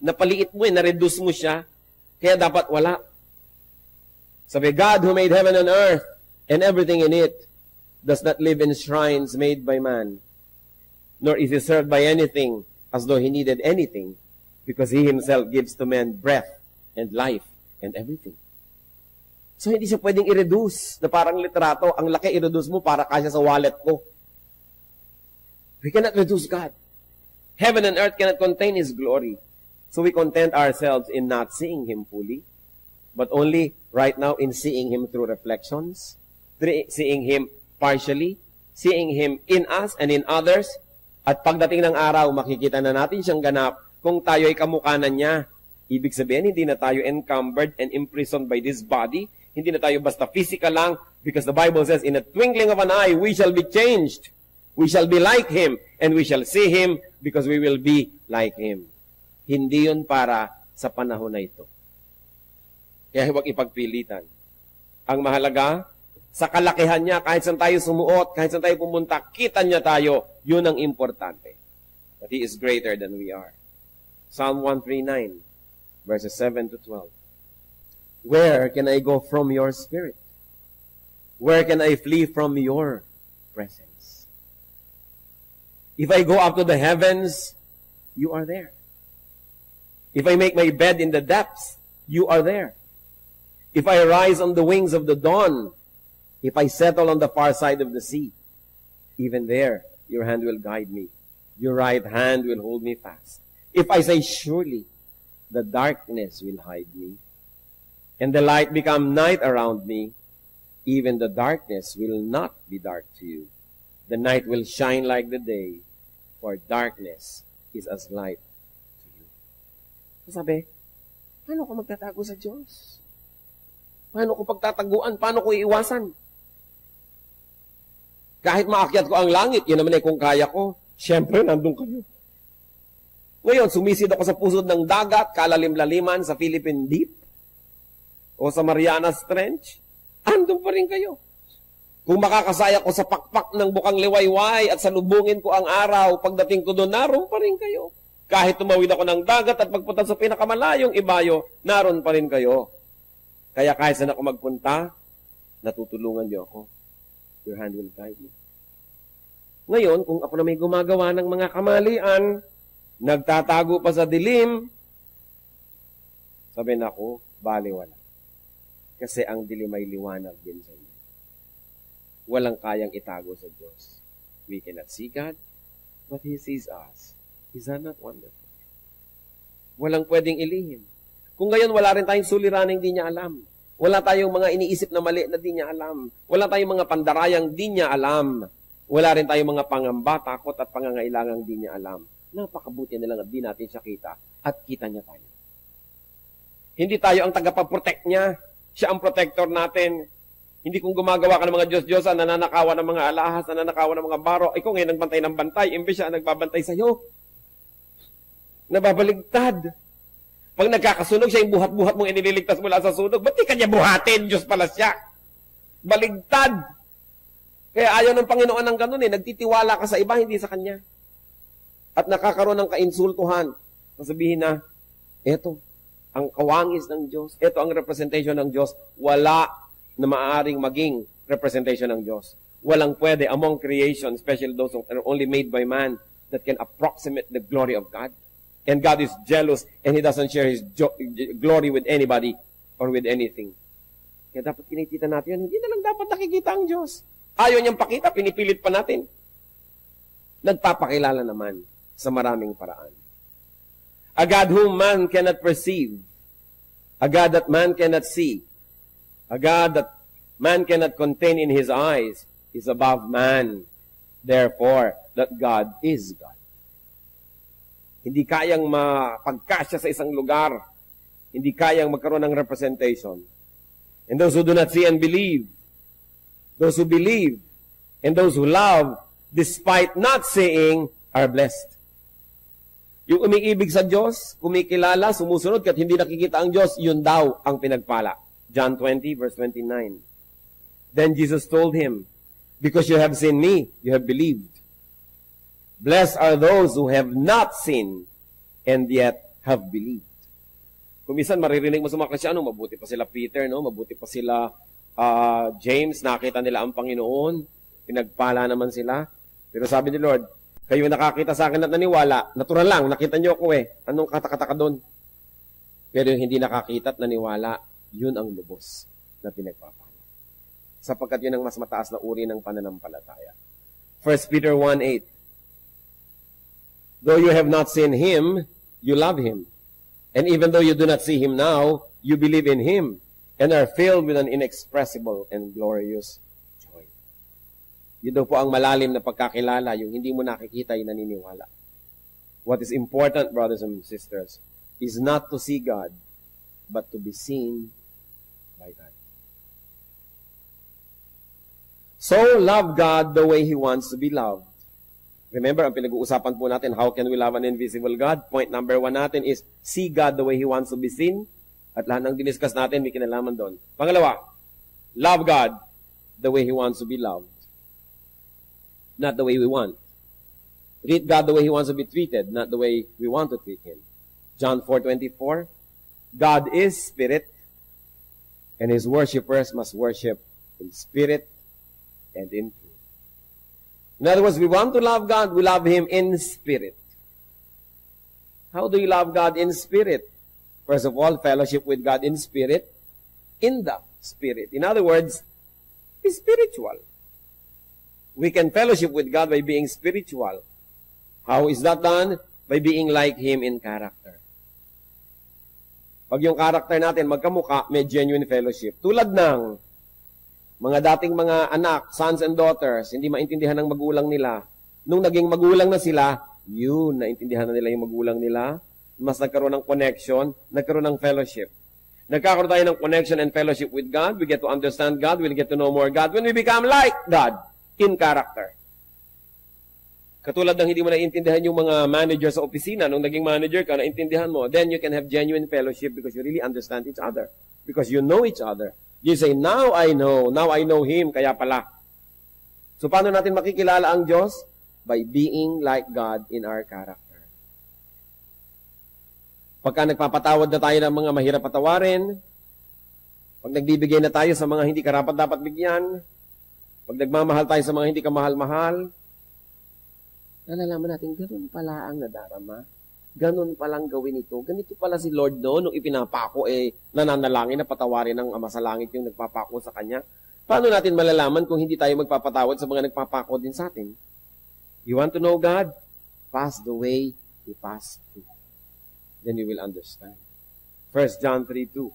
Napaliit mo na-reduce mo siya. Kaya dapat wala. Sabi, God who made heaven and earth and everything in it does not live in shrines made by man, nor is he served by anything as though he needed anything, because he himself gives to men breath and life and everything. So, hindi siya pwedeng i-reduce na parang literato. Ang laki i-reduce mo para kasya sa wallet ko. We cannot reduce God. Heaven and earth cannot contain His glory. So, we content ourselves in not seeing Him fully, but only right now in seeing Him through reflections, seeing Him partially, seeing Him in us and in others, at pagdating ng araw, makikita na natin siyang ganap kung tayo ay kamukha na niya. Ibig sabihin, hindi na tayo encumbered and imprisoned by this body. Hindi na tayo basta physical lang, because the Bible says, in a twinkling of an eye, we shall be changed. We shall be like Him, and we shall see Him because we will be like Him. Hindi yun para sa panahon na ito. Kaya huwag ipagpilitan. Ang mahalaga, sa kalakihan niya, kahit saan tayo sumuot, kahit saan tayo pumunta, kita niya tayo, yun ang importante. That He is greater than we are. Psalm 139, verses 7 to 12. Where can I go from your spirit? Where can I flee from your presence? If I go up to the heavens, you are there. If I make my bed in the depths, you are there. If I rise on the wings of the dawn, if I settle on the far side of the sea, even there, your hand will guide me. Your right hand will hold me fast. If I say, surely, the darkness will hide me, and the light become night around me, even the darkness will not be dark to you. The night will shine like the day, for darkness is as light to you. So sabi, paano ko magtatago sa Diyos? Paano ko pagtataguan? Paano ko iiwasan? Kahit maakyat ko ang langit, yun naman ay kung kaya ko. Siyempre, nandun kayo. Ngayon, sumisid ako sa pusod ng dagat, kalalim-laliman sa Philippine Deep, o sa Marianas Trench, andun pa rin kayo. Kung makakasaya ko sa pakpak ng bukang liwayway at salubungin ko ang araw, pagdating ko doon, naroon pa rin kayo. Kahit tumawid ako ng dagat at pagpunta sa pinakamalayong ibayo, naroon pa rin kayo. Kaya kahit saan ako magpunta, natutulungan niyo ako. Your hand will guide me. Ngayon, kung ako na may gumagawa ng mga kamalian, nagtatago pa sa dilim, sabihin ako, baliwala. Kasi ang dilim ay liwanag din sa inyo. Walang kayang itago sa Diyos. We cannot see God, but He sees us. Is that not wonderful? Walang pwedeng ilihim. Kung ngayon wala rin tayong suliraning di niya alam. Wala tayong mga iniisip na mali na di niya alam. Wala tayong mga pandarayang di niya alam. Wala rin tayong mga pangamba, takot at pangangailangang di niya alam. Napakabuti na lang at di natin siya kita at kita niya tayo. Hindi tayo ang tagapaprotect niya. Siya ang protector natin. Hindi kung gumagawa ka ng mga Diyos-Diyosan, nananakawan ng mga alahas, nananakawan ng mga baro, ikaw ngayon nagbantay ng bantay, imbes siya nagbabantay sa'yo. Nababaligtad. Pag nagkakasunog, siya yung buhat-buhat mong inililigtas mula sa sunog. Ba't di kanya buhatin? Diyos pala siya. Baligtad. Kaya ayaw ng Panginoon ng ganun eh. Nagtitiwala ka sa iba, hindi sa Kanya. At nakakaroon ng kainsultuhan. Sasabihin na, eto, ang kawangis ng Diyos, eto ang representation ng Diyos, wala na maaaring maging representation ng Diyos. Walang pwede among creation, especially those who are only made by man, that can approximate the glory of God. And God is jealous and He doesn't share His glory with anybody or with anything. Kaya dapat kinikita natin yun. Hindi na lang dapat nakikita ang Diyos. Ayaw niyang pakita, pinipilit pa natin. Nagpapakilala naman sa maraming paraan. A God whom man cannot perceive. A God that man cannot see. A God that man cannot contain in His eyes is above man. Therefore, that God is God. Hindi kayang mapagkasya sa isang lugar. Hindi kayang magkaroon ng representation. And those who do not see and believe, those who believe, and those who love, despite not seeing, are blessed. Yung umiibig sa Diyos, kumikilala, sumusunod, kahit hindi nakikita ang Diyos, yun daw ang pinagpala. John 20, verse 29. Then Jesus told him, because you have seen me, you have believed. Blessed are those who have not seen and yet have believed. Kung minsan maririnig mo sa mga Kristyano, mabuti pa sila Peter, no? Mabuti pa sila James, nakita nila ang Panginoon, pinagpala naman sila. Pero sabi ni Lord, kayo nakakita sa akin at naniwala, natural lang, nakita niyo ako eh. Anong katakataka doon? Pero yung hindi nakakita at naniwala, yun ang lubos na pinagpapala. Sapagkat yun ang mas mataas na uri ng pananampalataya. 1 Peter 1:8. Though you have not seen Him, you love Him. And even though you do not see Him now, you believe in Him and are filled with an inexpressible and glorious joy. Yun daw po ang malalim na pagkakilala, yung hindi mo nakikita, yung naniniwala. What is important, brothers and sisters, is not to see God, but to be seen by God. So, love God the way He wants to be loved. Remember, ang pinag-uusapan po natin, how can we love an invisible God? Point number 1 natin is, see God the way He wants to be seen. At lahat ng diniscuss natin, may kinalaman doon. Pangalawa, love God the way He wants to be loved. Not the way we want. Treat God the way He wants to be treated, not the way we want to treat Him. John 4:24, God is Spirit, and His worshipers must worship in spirit and in truth. In other words, we want to love God, we love Him in spirit. How do you love God in spirit? First of all, fellowship with God in spirit, in the spirit. In other words, be spiritual. We can fellowship with God by being spiritual. How is that done? By being like Him in character. Pag yung character natin magkamukha, may genuine fellowship. Tulad ng mga dating mga anak, sons and daughters, hindi maintindihan ng magulang nila. Nung naging magulang na sila, yun, naintindihan na nila yung magulang nila. Mas nagkaroon ng connection, nagkaroon ng fellowship. Nagkakaroon tayo ng connection and fellowship with God. We get to understand God. We'll get to know more God when we become like God in character. Katulad ng hindi mo naiintindihan yung mga manager sa opisina, nung naging manager ka, naintindihan mo, then you can have genuine fellowship because you really understand each other. Because you know each other. You say, now I know Him, kaya pala. So paano natin makikilala ang Diyos? By being like God in our character. Pagka nagpapatawad na tayo ng mga mahirap patawarin, pag nagbibigay na tayo sa mga hindi karapat-dapat bigyan, pag nagmamahal tayo sa mga hindi kamahal-mahal, nalalaman natin, ganun pala ang nadarama. Ganun palang gawin ito. Ganito pala si Lord noon, nung ipinapako, nananalangin na patawarin ng Ama sa Langit yung nagpapako sa Kanya. Paano natin malalaman kung hindi tayo magpapatawad sa mga nagpapako din sa atin? You want to know God? Pass the way He passed through. Then you will understand. 1 John 3:2.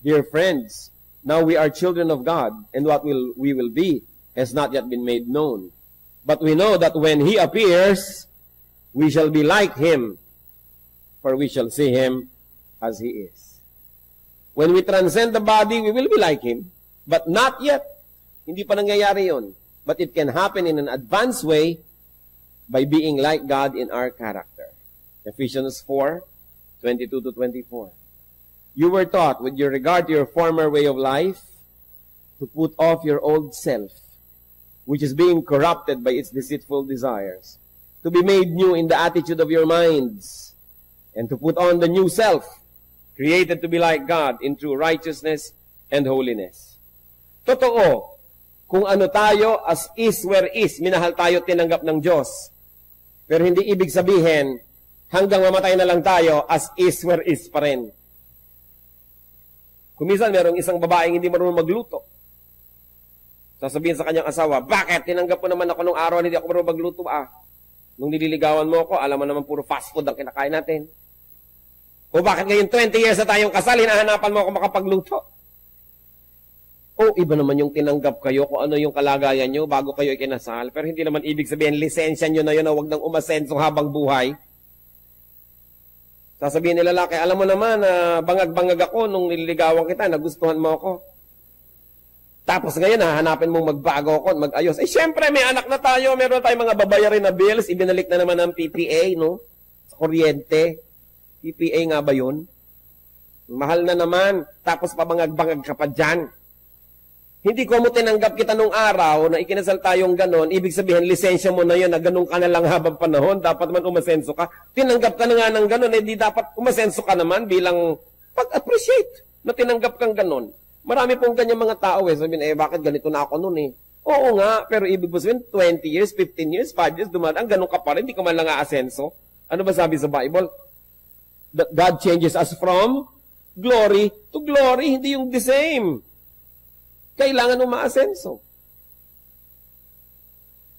Dear friends, now we are children of God, and what we will be has not yet been made known. But we know that when He appears, we shall be like Him, for we shall see Him as He is. When we transcend the body, we will be like Him, but not yet. Hindi pa nangyayari yun. But it can happen in an advanced way by being like God in our character. Ephesians 4:22-24. You were taught, with your regard to your former way of life, to put off your old self, which is being corrupted by its deceitful desires, to be made new in the attitude of your minds, and to put on the new self, created to be like God in true righteousness and holiness. Totoo, kung ano tayo, as is where is, minahal tayo, tinanggap ng Diyos. Pero hindi ibig sabihin, hanggang mamatay na lang tayo, as is where is pa rin. Kung minsan, merong isang babaeng hindi marunong magluto. Sasabihin sa kanyang asawa, bakit? Tinanggap ko naman ako nung araw, hindi ako marunong magluto. Nung nililigawan mo ako, alam mo naman puro fast food ang kinakain natin. O bakit ngayon 20 years na tayong kasal, hinahanapan mo ako makapagluto? O iba naman yung tinanggap kayo kung ano yung kalagayan nyo bago kayo ikinasal. Pero hindi naman ibig sabihin, lisensya nyo na yun na huwag nang umasenso habang buhay. Sasabihin nila lalaki, alam mo naman, bangag-bangag ako nung nililigawan kita, nagustuhan mo ako. Tapos ngayon, hahanapin mong magbago ako at mag-ayos. Siyempre, may anak na tayo, meron tayong mga babayarin na bills, ibinalik na naman ng PPA, no? Sa kuryente. PPA nga ba yun? Mahal na naman, tapos pabangag-bangag ka pa dyan. Hindi ko mo tinanggap kita nung araw na ikinasal tayong ganon, ibig sabihin, lisensya mo na yun, na ganon ka na lang habang panahon, dapat man umasenso ka. Tinanggap ka na nga ng ganon, di dapat umasenso ka naman bilang pag-appreciate na tinanggap kang ganon. Marami pong ganyan mga tao sabihin, bakit ganito na ako nun Oo nga, pero ibig mo sabihin, 20 years, 15 years, 5 years, dumadaan, ganon ka pa rin, hindi ka man lang aasenso. Ano ba sabi sa Bible? That God changes us from glory to glory, hindi yung the same. Kailangan mo maasenso.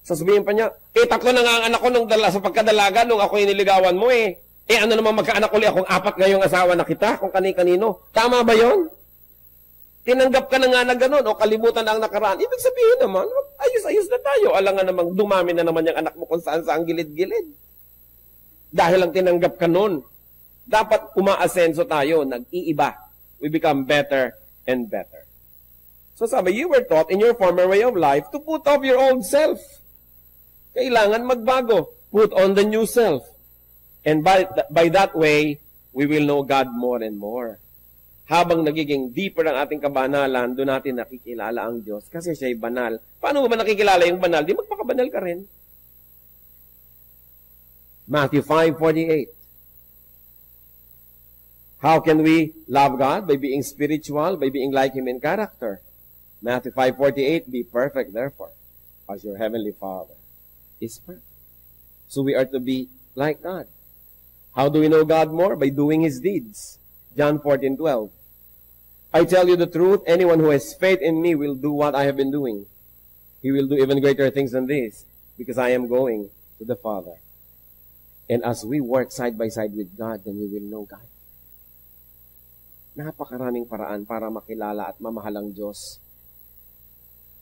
Sasabihin pa niya, 3 na nga ang anak ko sa pagkadalaga nung ako iniligawan mo ano naman magkaanak uli akong 4 ngayong asawa na kita, kung kani-kanino. Tama ba yon? Tinanggap ka na nga na gano'n, o kalimutan na ang nakaraan. Ibig sabihin naman, ayos-ayos na tayo. Alangan namang dumami na naman yung anak mo kung saan-saan gilid-gilid. Dahil lang tinanggap ka nun. Dapat umaasenso tayo, nag-iiba. We become better and better. So sabi, you were taught in your former way of life to put off your old self. Kailangan magbago. Put on the new self. And by that way, we will know God more and more. Habang nagiging deeper ang ating kabanalan, doon natin nakikilala ang Diyos. Kasi siya'y banal. Paano mo ba nakikilala yung banal? Di magpakabanal ka rin. Matthew 5:48. How can we love God? By being spiritual, by being like Him in character. Matthew 5:48, be perfect, therefore, as your heavenly Father is perfect. So we are to be like God. How do we know God more? By doing His deeds. John 14:12. I tell you the truth, anyone who has faith in me will do what I have been doing. He will do even greater things than this, because I am going to the Father. And as we work side by side with God, then we will know God. Napakaraming paraan para makilala at mamahal ang Diyos.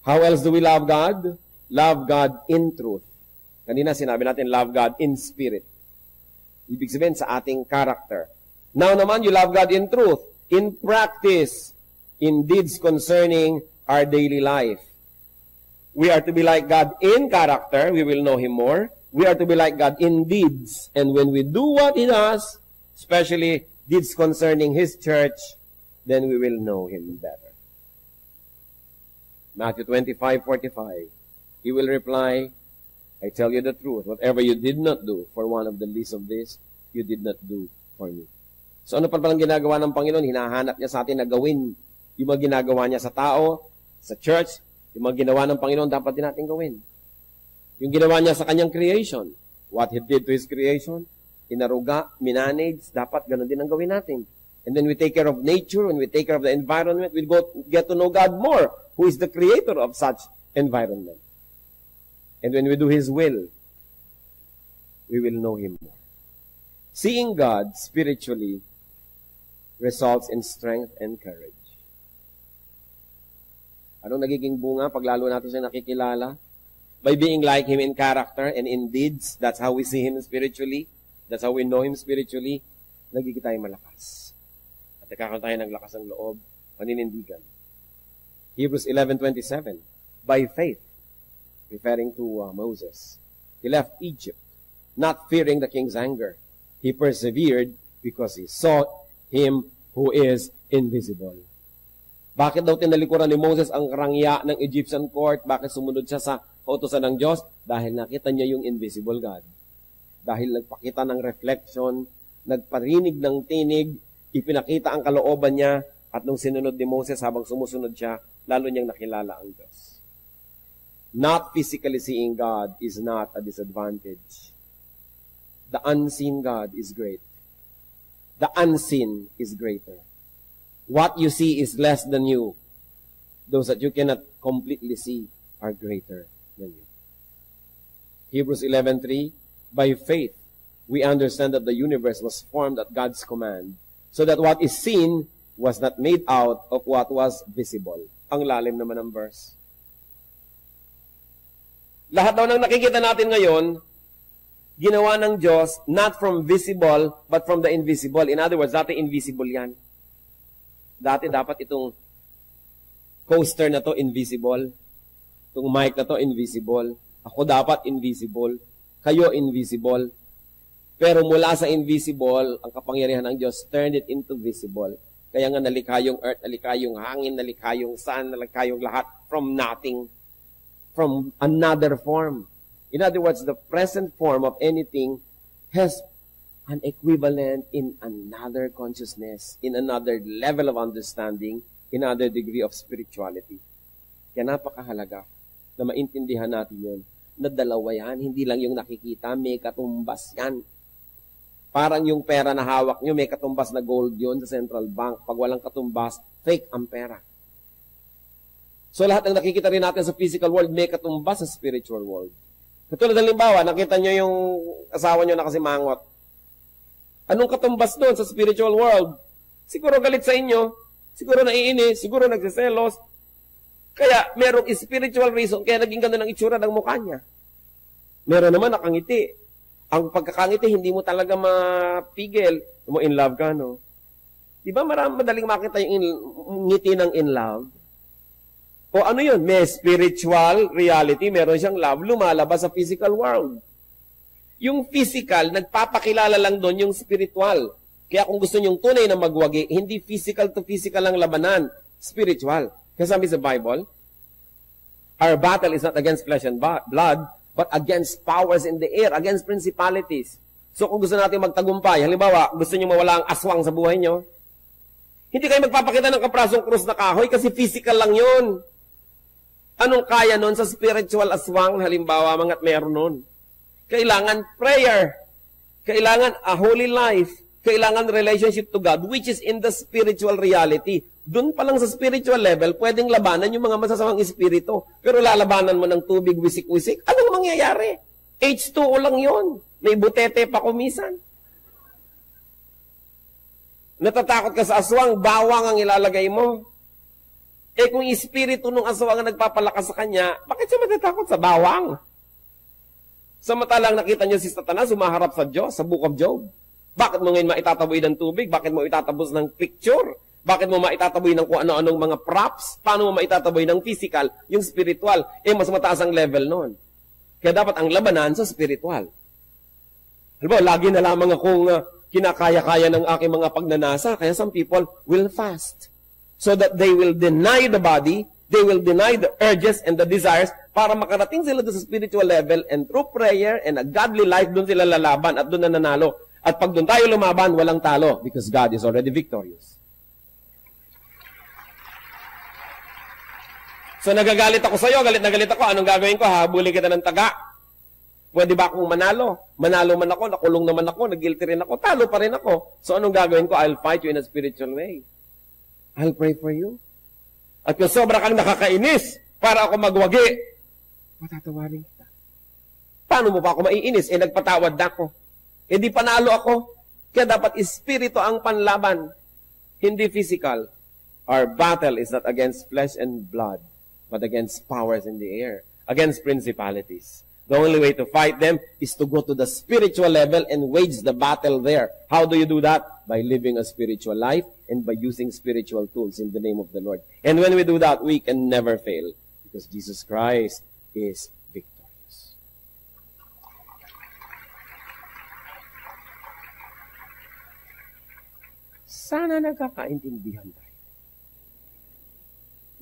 How else do we love God? Love God in truth. Kanina sinabi natin, love God in spirit. Ibig sabihin sa ating character. Now naman, you love God in truth, in practice, in deeds concerning our daily life. We are to be like God in character, we will know Him more. We are to be like God in deeds. And when we do what He does, especially deeds concerning His church, then we will know Him better. Matthew 25:45, He will reply, I tell you the truth, whatever you did not do for one of the least of this, you did not do for me. So ano pa palang ginagawa ng Panginoon? Hinahanap niya sa atin na gawin yung mga ginagawa niya sa tao, sa church, yung mga ginawa ng Panginoon, dapat din natin gawin. Yung ginawa niya sa kanyang creation, what He did to His creation, inaruga, minanage, dapat ganun din ang gawin natin. And then we take care of nature, when we take care of the environment, we get to know God more, who is the creator of such environment. And when we do His will, we will know Him more. Seeing God spiritually results in strength and courage. Anong nagiging bunga pag lalo natin siya nakikilala? By being like Him in character and in deeds, that's how we see Him spiritually. That's how we know Him spiritually. Nagiging tayo malakas. At nagkakaroon tayo ng lakas ng loob, paninindigan. Hebrews 11:27, by faith, referring to Moses, he left Egypt, not fearing the king's anger. He persevered because he saw Him who is invisible. Bakit daw tinalikuran ni Moses ang karangya ng Egyptian court? Bakit sumunod siya sa kautusan ng Diyos? Dahil nakita niya yung invisible God. Dahil nagpakita ng reflection, nagparinig ng tinig, ipinakita ang kalooban niya, at nung sinunod ni Moses habang sumusunod siya, lalo niyang nakilala ang Diyos. Not physically seeing God is not a disadvantage. The unseen God is great. The unseen is greater. What you see is less than you. Those that you cannot completely see are greater than you. Hebrews 11:3, by faith, we understand that the universe was formed at God's command, so that what is seen was not made out of what was visible. Ang lalim naman ng verse. Lahat daw ng nakikita natin ngayon, ginawa ng Diyos not from visible, but from the invisible. In other words, dati invisible yan. Dati dapat itong coaster na to invisible. Itong mic na to invisible. Ako dapat invisible. Kayo invisible. Pero mula sa invisible, ang kapangyarihan ng Diyos turned it into visible. Kaya nga nalikha yung earth, nalikha yung hangin, nalikha yung sun, nalikha yung lahat from nothing. From another form. In other words, the present form of anything has an equivalent in another consciousness, in another level of understanding, in another degree of spirituality. Kaya napakahalaga na maintindihan natin yun, na dalawa yan, hindi lang yung nakikita, may katumbas yan. Parang yung pera na hawak nyo, may katumbas na gold yun sa central bank. Pag walang katumbas, fake ang pera. So lahat ng nakikita rin natin sa physical world, may katumbas sa spiritual world. Katulad ng limbawa, nakita nyo yung asawa nyo na kasi mangot. Anong katumbas doon sa spiritual world? Siguro galit sa inyo, siguro naiinis, siguro nagsiselos. Kaya merong spiritual reason kaya naging ganda ng itsura ng mukha niya. Meron naman nakangiti. Ang pagkakangiti, hindi mo talaga mapigil. Mo in love ka, no? Di ba madaling makita yung ngiti ng in love? O ano yun? May spiritual reality, meron siyang love, lumalabas sa physical world. Yung physical, nagpapakilala lang doon yung spiritual. Kaya kung gusto nyong tunay na magwagi, hindi physical to physical ang labanan, spiritual. Kasi sabi sa Bible, our battle is not against flesh and blood, but against powers in the air, against principalities. So kung gusto natin magtagumpay, halimbawa, gusto nyo mawala ang aswang sa buhay nyo, hindi kayo magpapakita ng kaprasong krus na kahoy kasi physical lang yun. Anong kaya nun sa spiritual aswang, halimbawa, mangat meron nun? Kailangan prayer. Kailangan a holy life. Kailangan relationship to God, which is in the spiritual reality. Doon pa lang sa spiritual level, pwedeng labanan yung mga masasamang espiritu. Pero lalabanan mo ng tubig, wisik-wisik, anong mangyayari? H2O lang yon. May butete pa kumisan. Natatakot ka sa aswang, bawang ang ilalagay mo. Eh kung espiritu ng aswang ang nagpapalakas sa kanya, bakit siya matatakot sa bawang? Samantalang nakita niyo si Satanas sumaharap sa Diyos, sa Book of Job. Bakit mo ngayon maitataboy ng tubig? Bakit mo itatapos ng picture? Bakit mo maitataboy ng kung ano-anong mga props? Paano mo maitataboy ng physical? Yung spiritual, mas mataas ang level nun. Kaya dapat ang labanan sa spiritual. Halimbawa, lagi na lamang akong kinakaya-kaya ng aking mga pagnanasa, kaya some people will fast. So that they will deny the body, they will deny the urges and the desires para makarating sila doon sa spiritual level, and through prayer and a godly life, doon sila lalaban at doon na nanalo. At pag doon tayo lumaban, walang talo because God is already victorious. So nagagalit ako sa iyo, galit na galit ako, anong gagawin ko? Habulin kita ng taga. Pwede ba akong manalo? Manalo man ako, nakulong naman ako, nag-guilty rin ako, talo pa rin ako. So anong gagawin ko? I'll fight you in a spiritual way. I'll pray for you. At kung sobra kang nakakainis para ako magwagi, matatawarin kita. Paano mo pa ako maiinis? Nagpatawad na ako. Di panalo ako. Kaya dapat espiritu ang panlaban, hindi physical. Our battle is not against flesh and blood, but against powers in the air, against principalities. The only way to fight them is to go to the spiritual level and wage the battle there. How do you do that? By living a spiritual life and by using spiritual tools in the name of the Lord. And when we do that, we can never fail because Jesus Christ is victorious. Sana nagkakaintindihan tayo.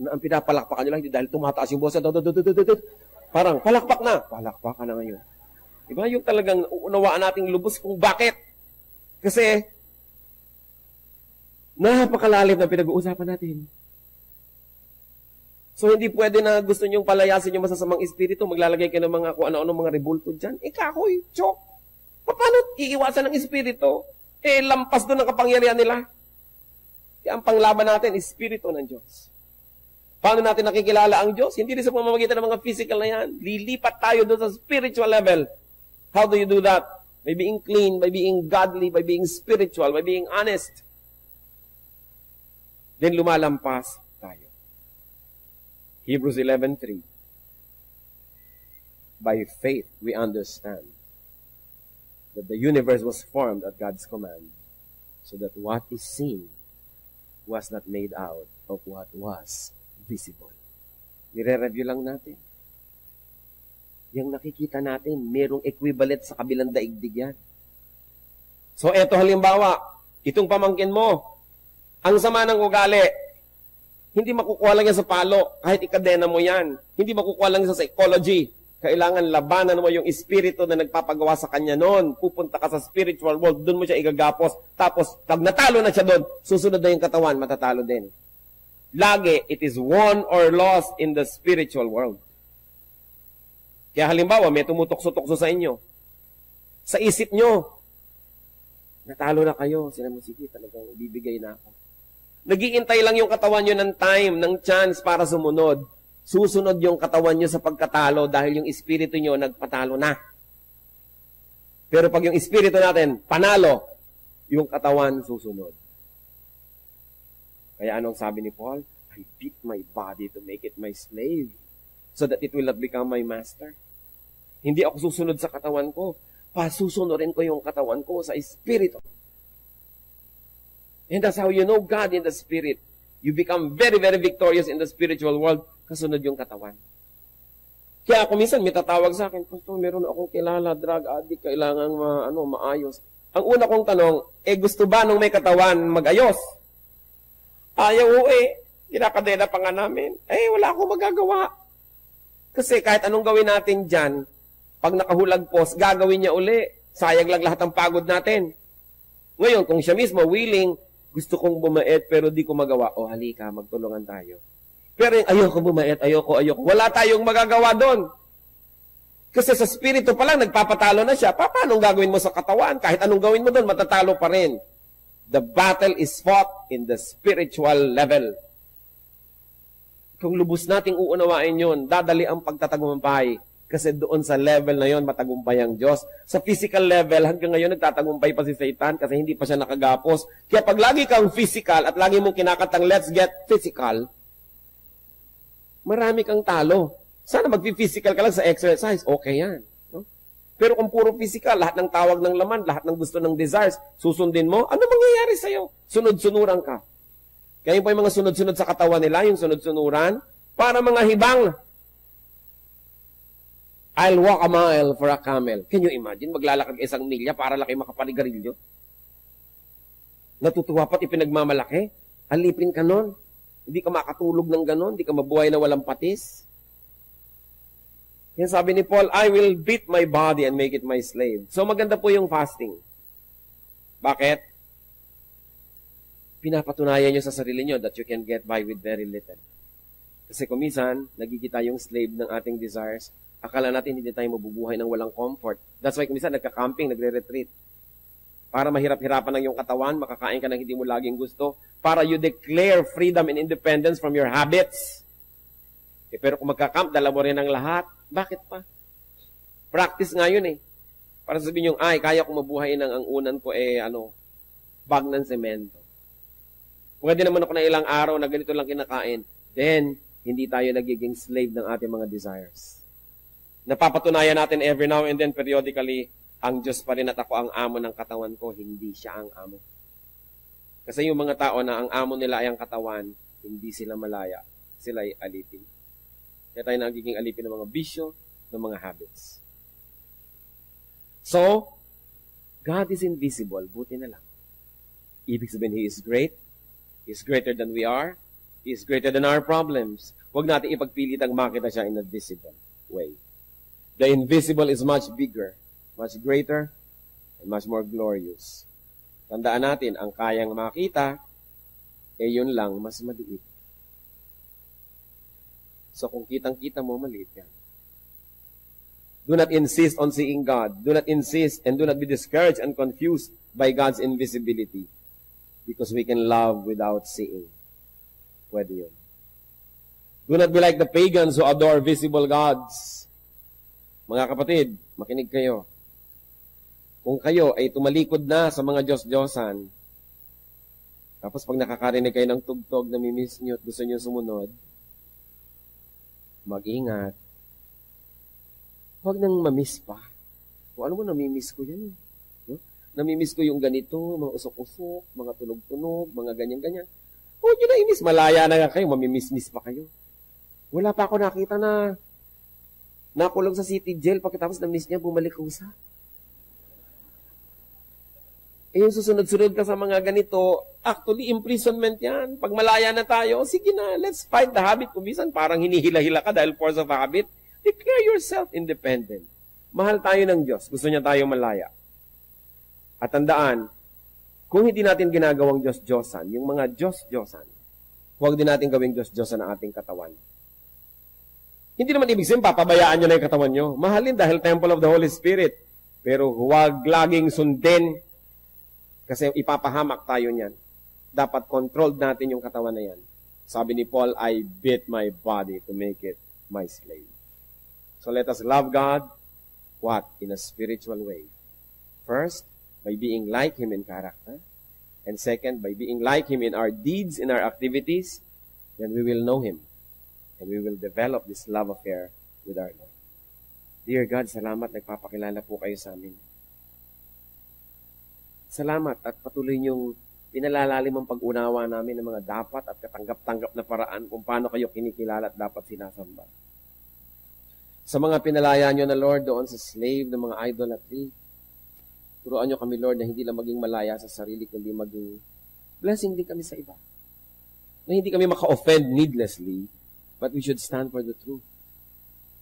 Na ang pinapalakpakan nyo lang, hindi dahil tumataas yung boses, parang palakpak na. Palakpakan na ngayon. Diba? Yung talagang unawaan nating lubos kung bakit. Kasi, napakalalim na pinag-uusapan natin. So, hindi pwede na gusto nyong palayasin yung masasamang espiritu, maglalagay kayo ng mga kung ano-ano mga rebulto dyan. Kakoy, chok. Paano iiwasan ng espiritu? Lampas doon ang kapangyarihan nila. Kaya ang panglaban natin, espiritu ng Diyos. Paano natin nakikilala ang Diyos? Hindi rin sa pamamagitan ng mga physical na yan. Lilipat tayo doon sa spiritual level. How do you do that? By being clean, by being godly, by being spiritual, by being honest. Then lumalampas tayo. Hebrews 11:3. By faith, we understand that the universe was formed at God's command, so that what is seen was not made out of what was visible. Nire-review lang natin. Yung nakikita natin, merong equivalent sa kabilang daigdig yan. So, eto halimbawa, itong pamangkin mo, ang sama ng ugali, hindi makukuha lang yan sa palo, kahit ikadena mo yan. Hindi makukuha lang yan sa psychology. Kailangan labanan mo yung espiritu na nagpapagawa sa kanya noon. Pupunta ka sa spiritual world, doon mo siya igagapos. Tapos, pag natalo na siya doon, susunod na yung katawan, matatalo din. Lagi, it is won or lost in the spiritual world. Kaya halimbawa, may tumutukso-tukso sa inyo. Sa isip nyo, natalo na kayo. Sila mo, sige, talagang bibigay na ako. Nagiintay lang yung katawan nyo ng time, ng chance para sumunod. Susunod yung katawan nyo sa pagkatalo dahil yung espiritu nyo nagpatalo na. Pero pag yung espiritu natin, panalo, yung katawan susunod. Kaya anong sabi ni Paul? I beat my body to make it my slave so that it will not become my master. Hindi ako susunod sa katawan ko. Pasusunurin ko yung katawan ko sa espiritu. And that's how you know God in the spirit. You become very, very victorious in the spiritual world. Kasunod yung katawan. Kaya ako minsan may tatawag sa akin, Pastor, meron akong kilala, drug addict, kailangan maayos. Ang una kong tanong, gusto ba nung may katawan magayos? Ayaw kinakadena pa nga namin. Wala akong magagawa. Kasi kahit anong gawin natin dyan, pag nakahulagpos, gagawin niya uli. Sayang lang lahat ng pagod natin. Ngayon, kung siya mismo willing, gusto kong bumait pero di ko magawa, halika, magtulungan tayo. Pero yung ayoko bumait, ayoko. Wala tayong magagawa doon. Kasi sa spirito pa lang, nagpapatalo na siya. Paano gagawin mo sa katawan? Kahit anong gawin mo doon, matatalo pa rin. The battle is fought in the spiritual level. Kung lubos nating uunawain yun, dadali ang pagtatagumpay. Kasi doon sa level na yon matagumpay ang Diyos. Sa physical level, hanggang ngayon nagtatagumpay pa si Satan kasi hindi pa siya nakagapos. Kaya pag lagi kang physical at lagi mong kinakatang let's get physical, marami kang talo. Sana mag-physical ka lang sa exercise, okay yan. No? Pero kung puro physical, lahat ng tawag ng laman, lahat ng gusto ng desires, susundin mo, ano mangyayari sa'yo? Sunod-sunuran ka. Kaya yung po yung mga sunod-sunod sa katawan nila, yung sunod-sunuran, para mga hibang. I'll walk a mile for a camel. Can you imagine? Maglalakad ka 1 milya para laki makapanigarilyo? Natutuwa pa't ipinagmamalaki? Alipin ka nun. Hindi ka makatulog ng ganon. Hindi ka mabuhay na walang patis. Kaya sabi ni Paul, I will beat my body and make it my slave. So maganda po yung fasting. Bakit? Pinapatunayan nyo sa sarili nyo that you can get by with very little. Kasi kung minsan, nagigita yung slave ng ating desires, akala natin hindi tayo mabubuhay ng walang comfort. That's why kung minsan nagka-camping, nagre-retreat. Para mahirap-hirapan ng iyong katawan, makakain ka ng hindi mo laging gusto. Para you declare freedom and independence from your habits. Pero kung magka-camp, dala mo rin ang lahat. Bakit pa? Practice nga yun eh. Para sabihin yung, kaya ko mabuhay ng ang unan ko bag ng semento. Pwede naman ako na ilang araw na ganito lang kinakain. Then, hindi tayo nagiging slave ng ating mga desires. Napapatunayan natin every now and then, periodically, ang Diyos pa rin at ako ang amo ng katawan ko, hindi siya ang amo. Kasi yung mga tao na ang amo nila ay ang katawan, hindi sila malaya. Sila ay alipin. Kaya tayo nagiging alipin ng mga bisyo, ng mga habits. So, God is invisible. Buti na lang. Ibig sabihin, He is great. He is greater than we are. He is greater than our problems. Huwag natin ipagpilit ang makita siya in a visible way. The invisible is much bigger, much greater, and much more glorious. Tandaan natin, ang kayang makita, yun lang, mas maliit. So kung kitang-kita mo, maliit yan. Do not insist on seeing God. Do not insist and do not be discouraged and confused by God's invisibility. Because we can love without seeing. Pwede yun. Do not be like the pagans who adore visible gods. Mga kapatid, makinig kayo. Kung kayo ay tumalikod na sa mga Diyos-Diyosan, tapos pag nakakarinig kayo ng tugtog na mimiss nyo at gusto nyo sumunod, mag-ingat. Huwag nang mamiss pa. Kung ano mo, namimiss ko yan. No? Namimiss ko yung ganito, mga usok-usok, mga tunog-tunog, mga ganyan-ganyan. Huwag nyo na imiss. Malaya na kayo, mamimiss-miss pa kayo. Wala pa ako nakita na nakulong sa city jail, pagkatapos na-miss niya, bumalik kusa. Yung susunod-sunod ka sa mga ganito, actually, imprisonment yan. Pag malaya na tayo, sige na, let's fight the habit. Kung minsan, parang hinihila-hila ka dahil force of habit. Declare yourself independent. Mahal tayo ng Diyos. Gusto niya tayo malaya. At tandaan, kung hindi natin ginagawang Diyos-Diyosan, yung mga Diyos-Diyosan, huwag din natin gawing Diyos-Diyosan ang ating katawan. Hindi naman ibig sabihin, papabayaan nyo na yung katawan nyo. Mahalin dahil temple of the Holy Spirit. Pero huwag laging sundin kasi ipapahamak tayo niyan. Dapat controlled natin yung katawan na yan. Sabi ni Paul, I beat my body to make it my slave. So let us love God, what? In a spiritual way. First, by being like Him in character. And second, by being like Him in our deeds, in our activities, then we will know Him. And we will develop this love affair with our Lord. Dear God, salamat. Nagpapakilala po kayo sa amin. Salamat at patuloy niyong pinalalalim ang pag-unawa namin ng mga dapat at katanggap-tanggap na paraan kung paano kayo kinikilala at dapat sinasamba. Sa mga pinalaya niyo na Lord doon sa slave ng mga idolatry, turuan niyo kami Lord na hindi lang maging malaya sa sarili kundi maging blessing din kami sa iba. Na hindi kami maka-offend needlessly, but we should stand for the truth.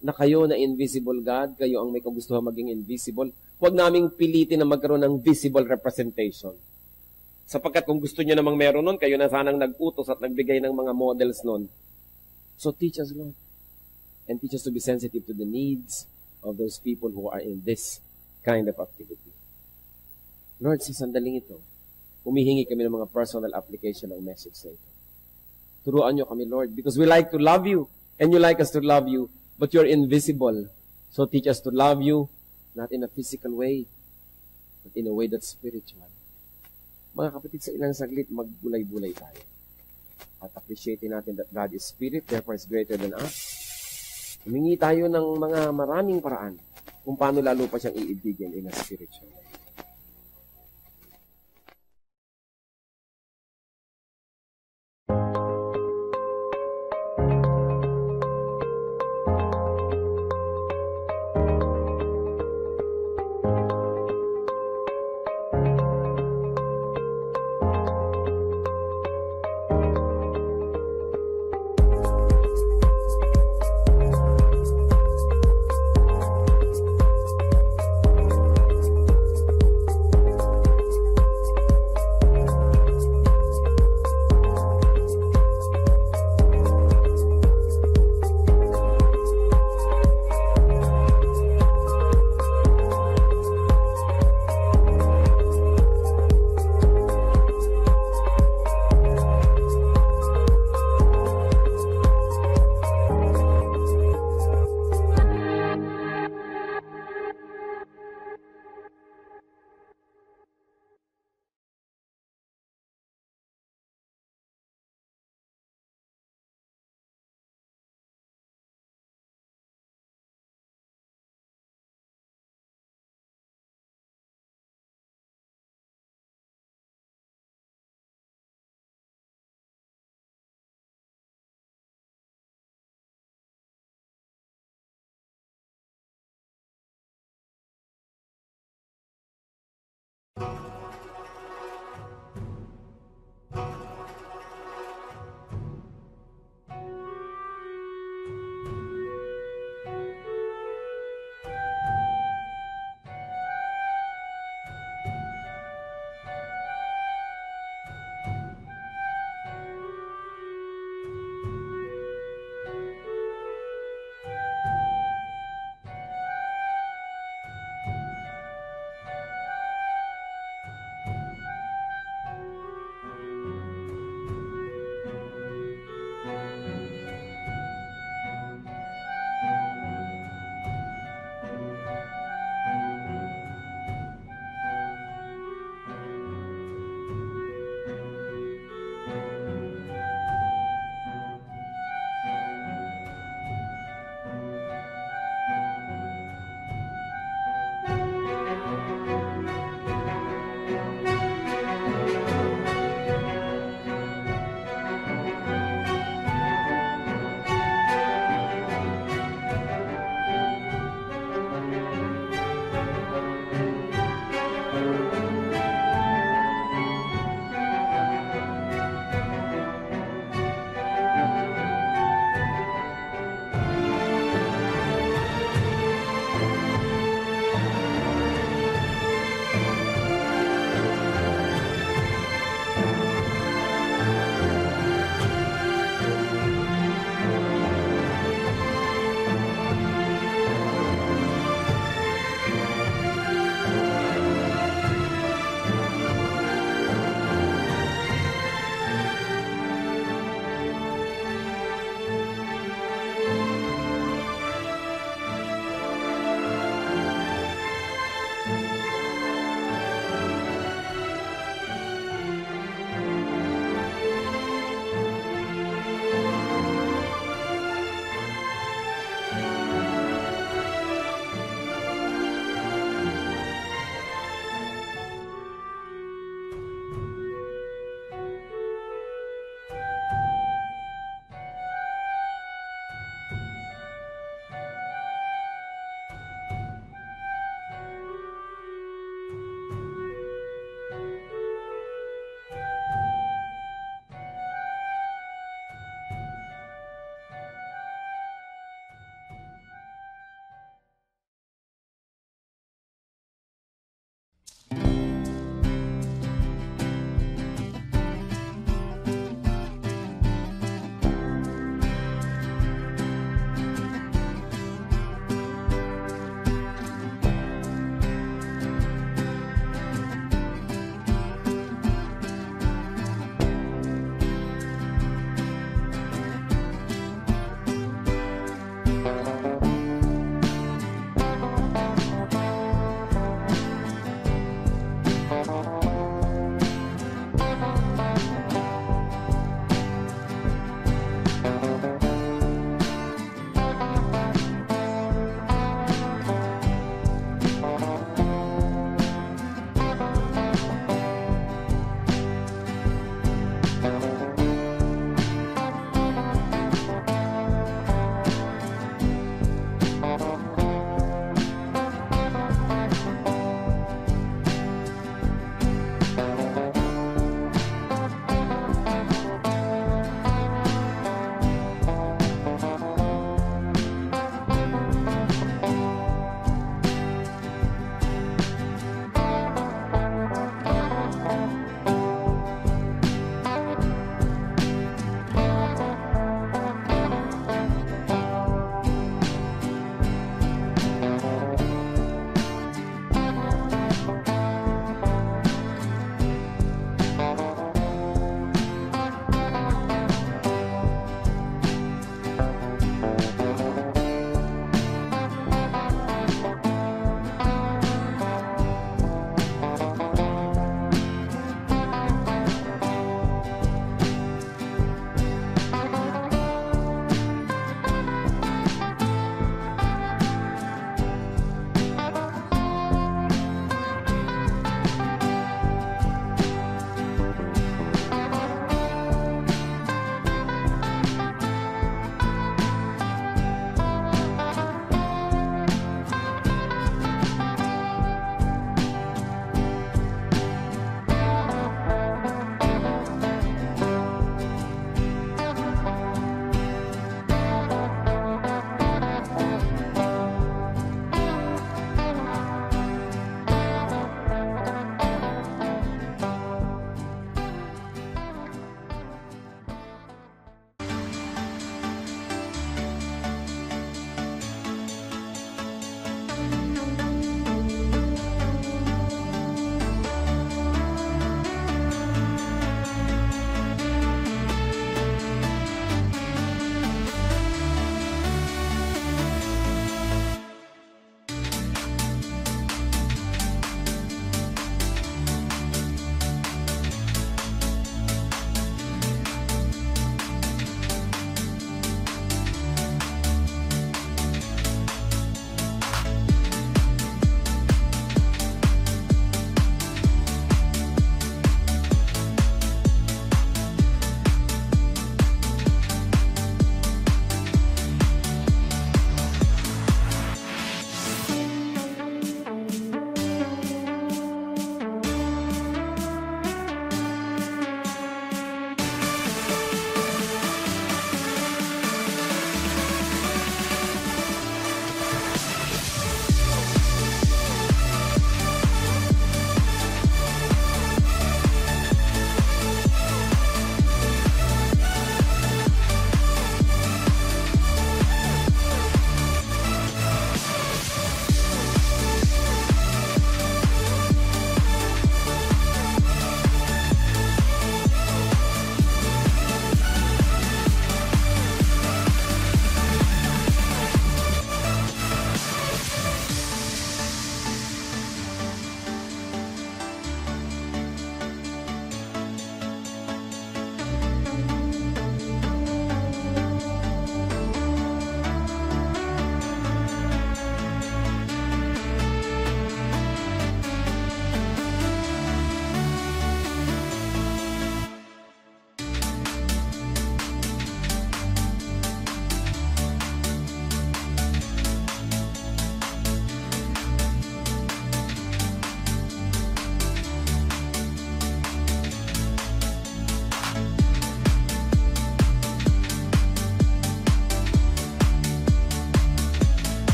Na kayo na invisible God, kayo ang may kagustuhan maging invisible. Huwag naming pilitin na magkaroon ng visible representation. Sapagkat kung gusto nyo namang meron nun, kayo na sanang nag-utos at nagbigay ng mga models nun. So teach us, Lord. And teach us to be sensitive to the needs of those people who are in this kind of activity. Lord, sa sandaling ito, humihingi kami ng mga personal application ng message na ito. Turuan niyo kami, Lord, because we like to love you, and you like us to love you, but you're invisible. So teach us to love you, not in a physical way, but in a way that's spiritual. Mga kapatid, sa ilang saglit, magbulay-bulay tayo. At appreciating natin that God is Spirit, therefore is greater than us. Humingi tayo ng mga maraming paraan kung paano lalo pa siyang iibigin in a spiritual way.